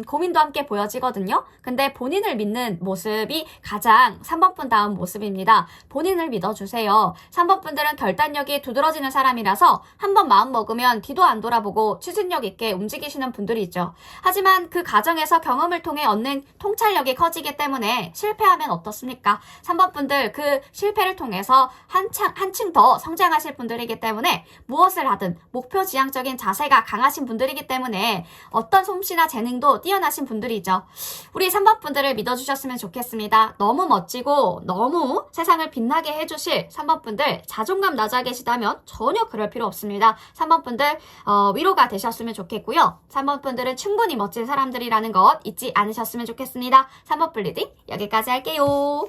고민도 함께 보여지거든요. 근데 본인을 믿는 모습이 가장 3번 분 다운 모습입니다. 본인을 믿어주세요. 3번 분들은 결단력이 두드러지는 사람이라서 한번 마음 먹으면 뒤도 안 돌아보고 추진력 있게 움직이시는 분들이 있죠. 하지만 그 과정에서 경험을 통해 얻는 통찰력이 커지기 때문에 실패하면 어떻습니까? 3번 분들 그 실패를 통해서 한층 더 성장하실 분들이기 때문에 무엇을 하든 목표 지향적인 자세가 강하신 분들이기 때문에 어떤 솜씨나 재능도 뛰어나신 분들이죠. 우리 3번 분들을 믿어주셨으면 좋겠습니다. 너무 멋지고 너무 세상을 빛나게 해주실 3번 분들 자존감 낮아 계시다면 전혀 그럴 필요 없습니다. 3번 분들 위로가 되셨으면 좋겠고요. 3번 분들은 충분히 멋진 사람들이라는 것 잊지 않으셨으면 좋겠습니다. 3번 분 리딩 여기까지 할게요.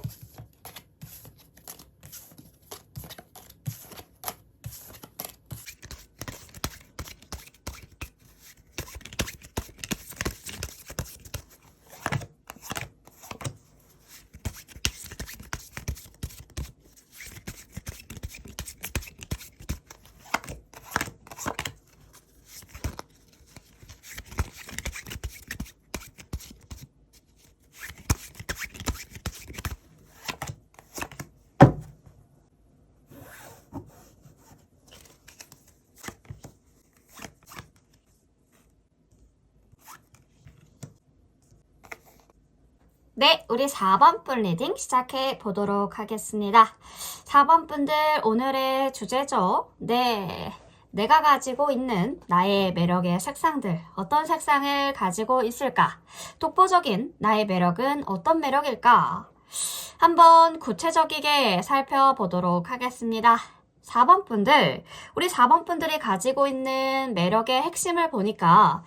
네, 우리 4번 분 리딩 시작해 보도록 하겠습니다. 4번 분들 오늘의 주제죠. 네, 내가 가지고 있는 나의 매력의 색상들, 어떤 색상을 가지고 있을까? 독보적인 나의 매력은 어떤 매력일까? 한번 구체적이게 살펴보도록 하겠습니다. 4번 분들, 우리 4번 분들이 가지고 있는 매력의 핵심을 보니까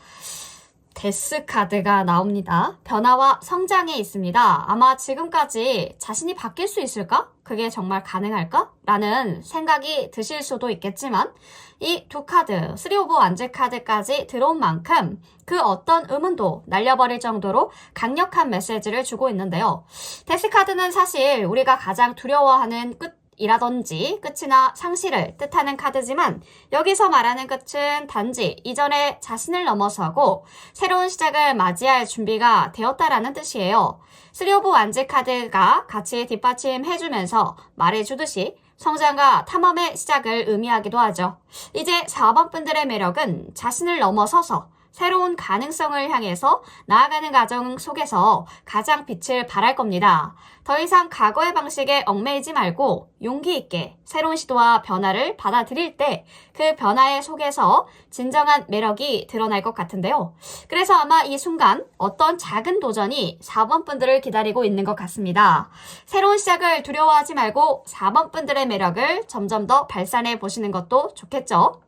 데스 카드가 나옵니다. 변화와 성장에 있습니다. 아마 지금까지 자신이 바뀔 수 있을까? 그게 정말 가능할까? 라는 생각이 드실 수도 있겠지만 이 두 카드, 3 오브 완즈 카드까지 들어온 만큼 그 어떤 의문도 날려버릴 정도로 강력한 메시지를 주고 있는데요. 데스 카드는 사실 우리가 가장 두려워하는 이라든지 끝이나 상실을 뜻하는 카드지만 여기서 말하는 끝은 단지 이전의 자신을 넘어서고 새로운 시작을 맞이할 준비가 되었다라는 뜻이에요. 3 오브 완즈 카드가 같이 뒷받침해주면서 말해주듯이 성장과 탐험의 시작을 의미하기도 하죠. 이제 4번 분들의 매력은 자신을 넘어서서 새로운 가능성을 향해서 나아가는 과정 속에서 가장 빛을 발할 겁니다. 더 이상 과거의 방식에 얽매이지 말고 용기 있게 새로운 시도와 변화를 받아들일 때 그 변화의 속에서 진정한 매력이 드러날 것 같은데요. 그래서 아마 이 순간 어떤 작은 도전이 4번 분들을 기다리고 있는 것 같습니다. 새로운 시작을 두려워하지 말고 4번 분들의 매력을 점점 더 발산해 보시는 것도 좋겠죠.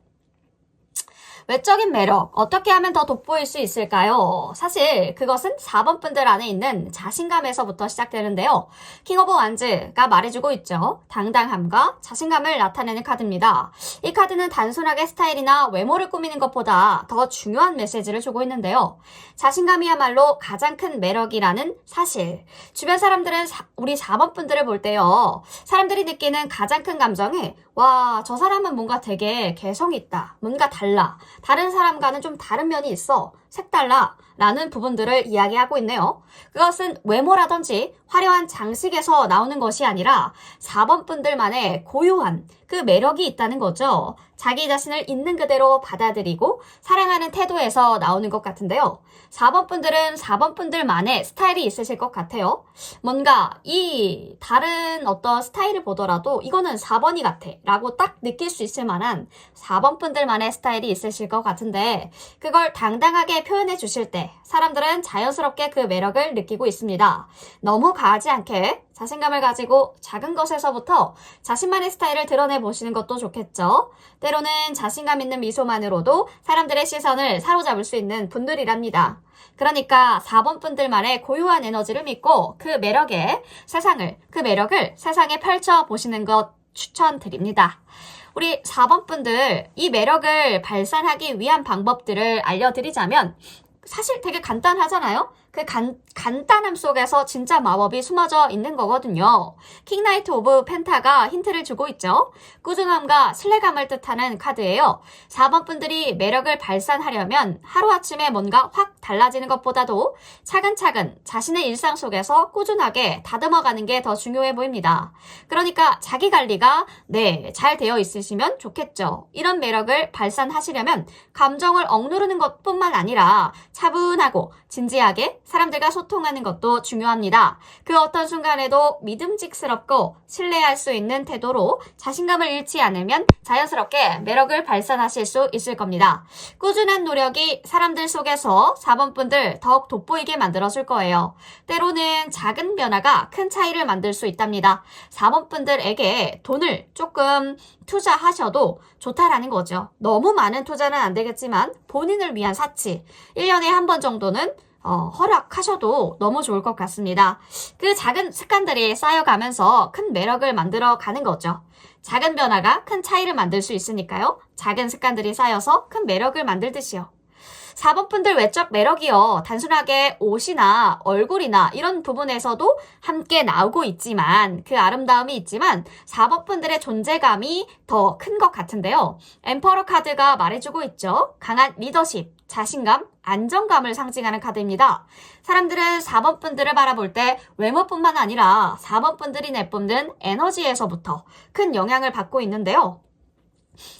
외적인 매력, 어떻게 하면 더 돋보일 수 있을까요? 사실 그것은 4번 분들 안에 있는 자신감에서부터 시작되는데요. 킹 오브 완즈가 말해주고 있죠. 당당함과 자신감을 나타내는 카드입니다. 이 카드는 단순하게 스타일이나 외모를 꾸미는 것보다 더 중요한 메시지를 주고 있는데요. 자신감이야말로 가장 큰 매력이라는 사실. 주변 사람들은 우리 4번 분들을 볼 때요. 사람들이 느끼는 가장 큰 감정이 와, 저 사람은 뭔가 되게 개성 있다. 뭔가 달라. 다른 사람과는 좀 다른 면이 있어. 색달라. 라는 부분들을 이야기하고 있네요. 그것은 외모라든지 화려한 장식에서 나오는 것이 아니라 4번 분들만의 고유한 그 매력이 있다는 거죠. 자기 자신을 있는 그대로 받아들이고 사랑하는 태도에서 나오는 것 같은데요. 4번 분들은 4번 분들만의 스타일이 있으실 것 같아요. 뭔가 이 다른 어떤 스타일을 보더라도 이거는 4번이 같아 라고 딱 느낄 수 있을 만한 4번 분들만의 스타일이 있으실 것 같은데 그걸 당당하게 표현해 주실 때 사람들은 자연스럽게 그 매력을 느끼고 있습니다. 너무 과하지 않게 자신감을 가지고 작은 것에서부터 자신만의 스타일을 드러내 보시는 것도 좋겠죠. 때로는 자신감 있는 미소만으로도 사람들의 시선을 사로잡을 수 있는 분들이랍니다. 그러니까 4번 분들만의 고유한 에너지를 믿고 그 매력을 세상에 펼쳐 보시는 것 추천드립니다. 우리 4번 분들 이 매력을 발산하기 위한 방법들을 알려드리자면 사실 되게 간단하잖아요? 그 간단함 속에서 진짜 마법이 숨어져 있는 거거든요. 킹나이트 오브 펜타가 힌트를 주고 있죠. 꾸준함과 신뢰감을 뜻하는 카드예요. 4번 분들이 매력을 발산하려면 하루아침에 뭔가 확 달라지는 것보다도 차근차근 자신의 일상 속에서 꾸준하게 다듬어가는 게 더 중요해 보입니다. 그러니까 자기 관리가 잘 되어 있으시면 좋겠죠. 이런 매력을 발산하시려면 감정을 억누르는 것뿐만 아니라 차분하고 진지하게 사람들과 소통하는 것도 중요합니다. 그 어떤 순간에도 믿음직스럽고 신뢰할 수 있는 태도로 자신감을 잃지 않으면 자연스럽게 매력을 발산하실 수 있을 겁니다. 꾸준한 노력이 사람들 속에서 4번 분들 더욱 돋보이게 만들어줄 거예요. 때로는 작은 변화가 큰 차이를 만들 수 있답니다. 4번 분들에게 돈을 조금 투자하셔도 좋다라는 거죠. 너무 많은 투자는 안 되겠지만 본인을 위한 사치 1년에 한 번 정도는 허락하셔도 너무 좋을 것 같습니다. 그 작은 습관들이 쌓여가면서 큰 매력을 만들어 가는 거죠. 작은 변화가 큰 차이를 만들 수 있으니까요. 작은 습관들이 쌓여서 큰 매력을 만들듯이요. 4번 분들 외적 매력이요. 단순하게 옷이나 얼굴이나 이런 부분에서도 함께 나오고 있지만 그 아름다움이 있지만 4번 분들의 존재감이 더 큰 것 같은데요. 엠퍼러 카드가 말해주고 있죠. 강한 리더십, 자신감, 안정감을 상징하는 카드입니다. 사람들은 4번 분들을 바라볼 때 외모뿐만 아니라 4번 분들이 내뿜는 에너지에서부터 큰 영향을 받고 있는데요.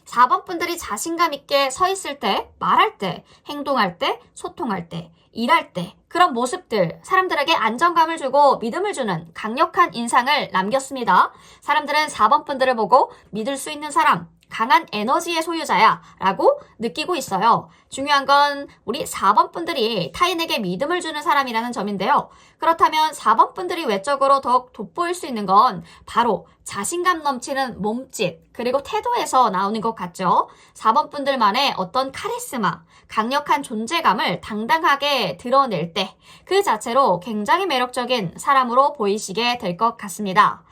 4번 분들이 자신감 있게 서 있을 때, 말할 때, 행동할 때, 소통할 때, 일할 때 그런 모습들 사람들에게 안정감을 주고 믿음을 주는 강력한 인상을 남겼습니다. 사람들은 4번 분들을 보고 믿을 수 있는 사람, 강한 에너지의 소유자야 라고 느끼고 있어요. 중요한 건 우리 4번 분들이 타인에게 믿음을 주는 사람이라는 점인데요. 그렇다면 4번 분들이 외적으로 더욱 돋보일 수 있는 건 바로 자신감 넘치는 몸짓 그리고 태도에서 나오는 것 같죠. 4번 분들만의 어떤 카리스마, 강력한 존재감을 당당하게 드러낼 때 그 자체로 굉장히 매력적인 사람으로 보이시게 될 것 같습니다.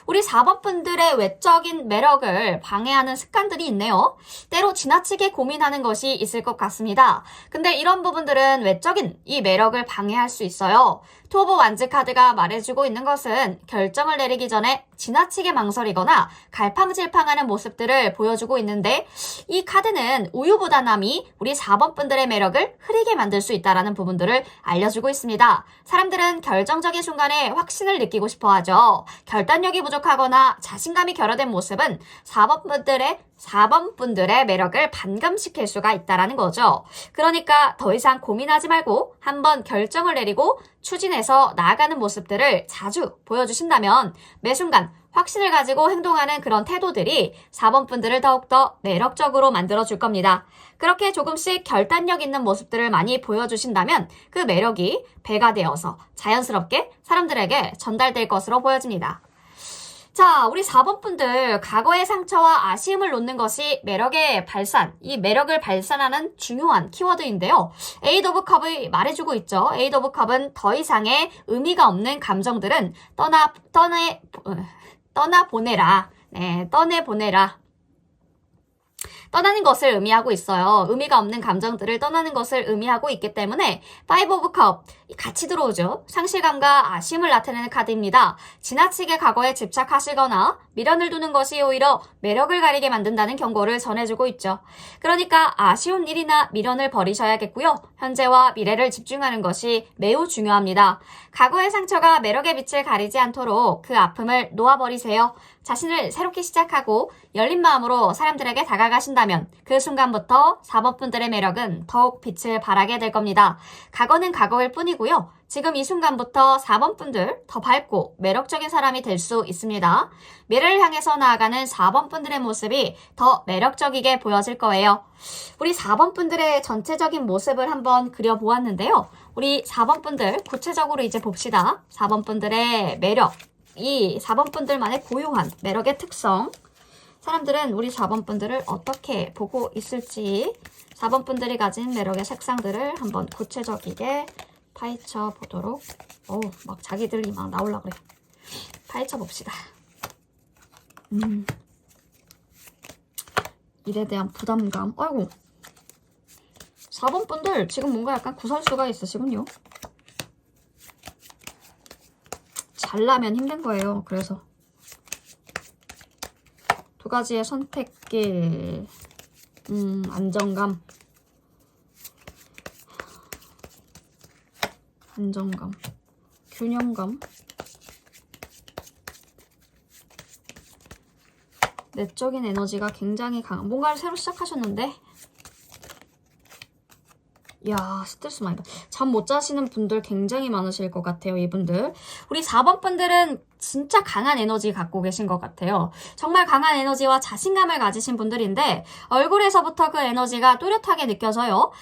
우리 4번 분들의 외적인 매력을 방해하는 습관들이 있네요. 때로 지나치게 고민하는 것이 있을 것 같습니다. 근데 이런 부분들은 외적인 이 매력을 방해할 수 있어요. 투 오브 완즈 카드가 말해주고 있는 것은 결정을 내리기 전에 지나치게 망설이거나 갈팡질팡하는 모습들을 보여주고 있는데 이 카드는 우유부단함이 우리 4번 분들의 매력을 흐리게 만들 수 있다는 부분들을 알려주고 있습니다. 사람들은 결정적인 순간에 확신을 느끼고 싶어 하죠. 결단력이 부족하거나 자신감이 결여된 모습은 4번 분들의 매력을 반감시킬 수가 있다는 거죠. 그러니까 더 이상 고민하지 말고 한번 결정을 내리고 추진해서 나아가는 모습들을 자주 보여주신다면 매 순간 확신을 가지고 행동하는 그런 태도들이 4번 분들을 더욱더 매력적으로 만들어줄 겁니다. 그렇게 조금씩 결단력 있는 모습들을 많이 보여주신다면 그 매력이 배가 되어서 자연스럽게 사람들에게 전달될 것으로 보여집니다. 자, 우리 4번 분들 과거의 상처와 아쉬움을 놓는 것이 매력의 발산, 이 매력을 발산하는 중요한 키워드인데요. 에이드 오브 컵이 말해주고 있죠. 에이드 오브 컵은 더 이상의 의미가 없는 감정들은 떠나보내라. 네, 떠내보내라. 떠나는 것을 의미하고 있어요. 의미가 없는 감정들을 떠나는 것을 의미하고 있기 때문에 파이브 오브 컵 같이 들어오죠. 상실감과 아쉬움을 나타내는 카드입니다. 지나치게 과거에 집착하시거나 미련을 두는 것이 오히려 매력을 가리게 만든다는 경고를 전해주고 있죠. 그러니까 아쉬운 일이나 미련을 버리셔야겠고요. 현재와 미래를 집중하는 것이 매우 중요합니다. 과거의 상처가 매력의 빛을 가리지 않도록 그 아픔을 놓아버리세요. 자신을 새롭게 시작하고 열린 마음으로 사람들에게 다가가신다면 그 순간부터 4번 분들의 매력은 더욱 빛을 발하게 될 겁니다. 과거는 과거일 뿐이고요. 지금 이 순간부터 4번 분들 더 밝고 매력적인 사람이 될 수 있습니다. 미래를 향해서 나아가는 4번 분들의 모습이 더 매력적이게 보여질 거예요. 우리 4번 분들의 전체적인 모습을 한번 그려보았는데요. 우리 4번 분들 구체적으로 이제 봅시다. 4번 분들의 매력. 이 4번 분들만의 고유한 매력의 특성, 사람들은 우리 4번 분들을 어떻게 보고 있을지 4번 분들이 가진 매력의 색상들을 한번 구체적이게 파헤쳐 보도록 막 자기들이 막 나오려고 그래. 파헤쳐 봅시다. 일에 대한 부담감. 아이고 4번 분들 지금 뭔가 약간 구설수가 있으시군요. 잘나면 힘든 거예요. 그래서 두 가지의 선택길, 안정감, 균형감, 내적인 에너지가 굉장히 강한, 뭔가를 새로 시작하셨는데 이야, 스트레스 많이 받아. 잠 못 자시는 분들 굉장히 많으실 것 같아요, 이분들. 우리 4번 분들은 진짜 강한 에너지 갖고 계신 것 같아요. 정말 강한 에너지와 자신감을 가지신 분들인데 얼굴에서부터 그 에너지가 또렷하게 느껴져요.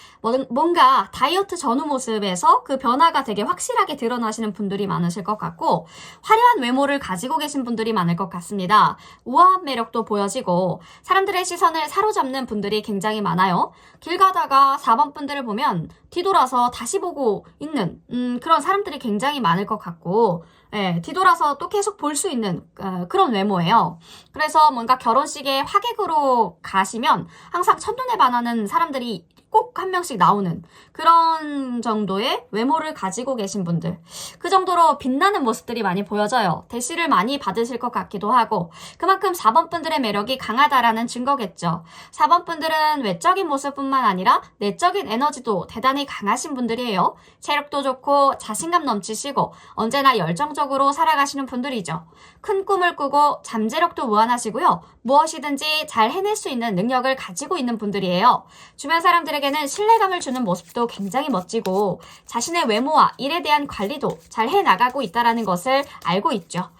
뭔가 다이어트 전후 모습에서 그 변화가 되게 확실하게 드러나시는 분들이 많으실 것 같고 화려한 외모를 가지고 계신 분들이 많을 것 같습니다. 우아한 매력도 보여지고 사람들의 시선을 사로잡는 분들이 굉장히 많아요. 길 가다가 4번 분들을 보면 뒤돌아서 다시 보고 있는 그런 사람들이 굉장히 많을 것 같고 뒤돌아서 또 계속 볼 수 있는 그런 외모예요. 그래서 뭔가 결혼식에 화객으로 가시면 항상 첫눈에 반하는 사람들이 꼭 꼭 한 명씩 나오는 그런 정도의 외모를 가지고 계신 분들. 그 정도로 빛나는 모습들이 많이 보여져요. 대시를 많이 받으실 것 같기도 하고 그만큼 4번 분들의 매력이 강하다라는 증거겠죠. 4번 분들은 외적인 모습뿐만 아니라 내적인 에너지도 대단히 강하신 분들이에요. 체력도 좋고 자신감 넘치시고 언제나 열정적으로 살아가시는 분들이죠. 큰 꿈을 꾸고 잠재력도 무한하시고요. 무엇이든지 잘 해낼 수 있는 능력을 가지고 있는 분들이에요. 주변 사람들에게는 신뢰감을 주는 모습도 굉장히 멋지고 자신의 외모와 일에 대한 관리도 잘 해나가고 있다는 것을 알고 있죠.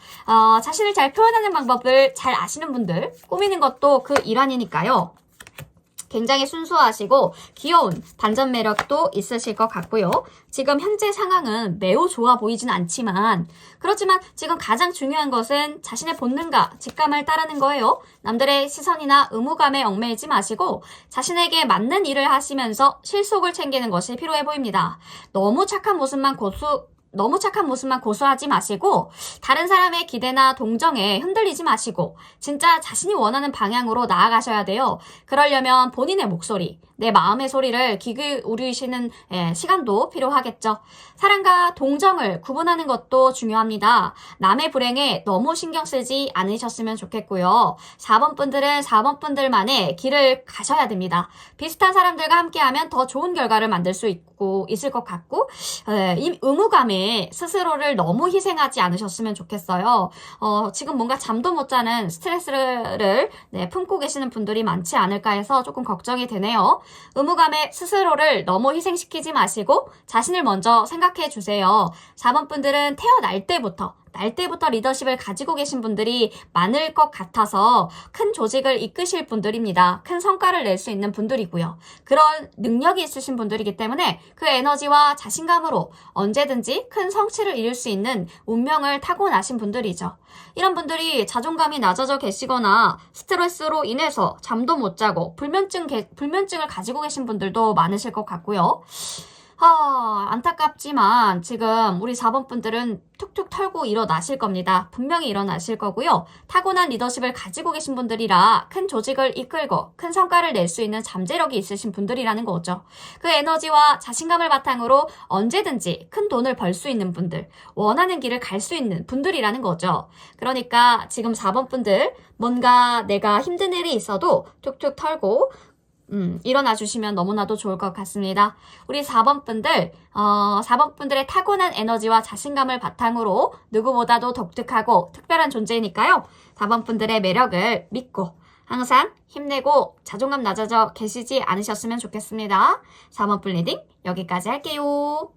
자신을 잘 표현하는 방법을 잘 아시는 분들, 꾸미는 것도 그 일환이니까요. 굉장히 순수하시고 귀여운 반전 매력도 있으실 것 같고요. 지금 현재 상황은 매우 좋아 보이진 않지만 그렇지만 지금 가장 중요한 것은 자신의 본능과 직감을 따르는 거예요. 남들의 시선이나 의무감에 얽매이지 마시고 자신에게 맞는 일을 하시면서 실속을 챙기는 것이 필요해 보입니다. 너무 착한 모습만 고수하지 마시고 다른 사람의 기대나 동정에 흔들리지 마시고 진짜 자신이 원하는 방향으로 나아가셔야 돼요. 그러려면 본인의 목소리, 내 마음의 소리를 귀 기울이시는 시간도 필요하겠죠. 사랑과 동정을 구분하는 것도 중요합니다. 남의 불행에 너무 신경 쓰지 않으셨으면 좋겠고요. 4번 분들은 4번 분들만의 길을 가셔야 됩니다. 비슷한 사람들과 함께하면 더 좋은 결과를 만들 수 있을 것 같고 이 의무감에 스스로를 너무 희생하지 않으셨으면 좋겠어요. 지금 뭔가 잠도 못 자는 스트레스를 품고 계시는 분들이 많지 않을까 해서 조금 걱정이 되네요. 의무감에 스스로를 너무 희생시키지 마시고 자신을 먼저 생각해 주세요. 4번 분들은 태어날 때부터 리더십을 가지고 계신 분들이 많을 것 같아서 큰 조직을 이끄실 분들입니다. 큰 성과를 낼 수 있는 분들이고요. 그런 능력이 있으신 분들이기 때문에 그 에너지와 자신감으로 언제든지 큰 성취를 이룰 수 있는 운명을 타고나신 분들이죠. 이런 분들이 자존감이 낮아져 계시거나 스트레스로 인해서 잠도 못 자고 불면증을 가지고 계신 분들도 많으실 것 같고요. 안타깝지만 지금 우리 4번 분들은 툭툭 털고 일어나실 겁니다. 분명히 일어나실 거고요. 타고난 리더십을 가지고 계신 분들이라 큰 조직을 이끌고 큰 성과를 낼 수 있는 잠재력이 있으신 분들이라는 거죠. 그 에너지와 자신감을 바탕으로 언제든지 큰 돈을 벌 수 있는 분들, 원하는 길을 갈 수 있는 분들이라는 거죠. 그러니까 지금 4번 분들 뭔가 내가 힘든 일이 있어도 툭툭 털고 일어나 주시면 너무나도 좋을 것 같습니다. 우리 4번 분들, 4번 분들의 타고난 에너지와 자신감을 바탕으로 누구보다도 독특하고 특별한 존재니까요. 4번 분들의 매력을 믿고 항상 힘내고 자존감 낮아져 계시지 않으셨으면 좋겠습니다. 4번 분 리딩 여기까지 할게요.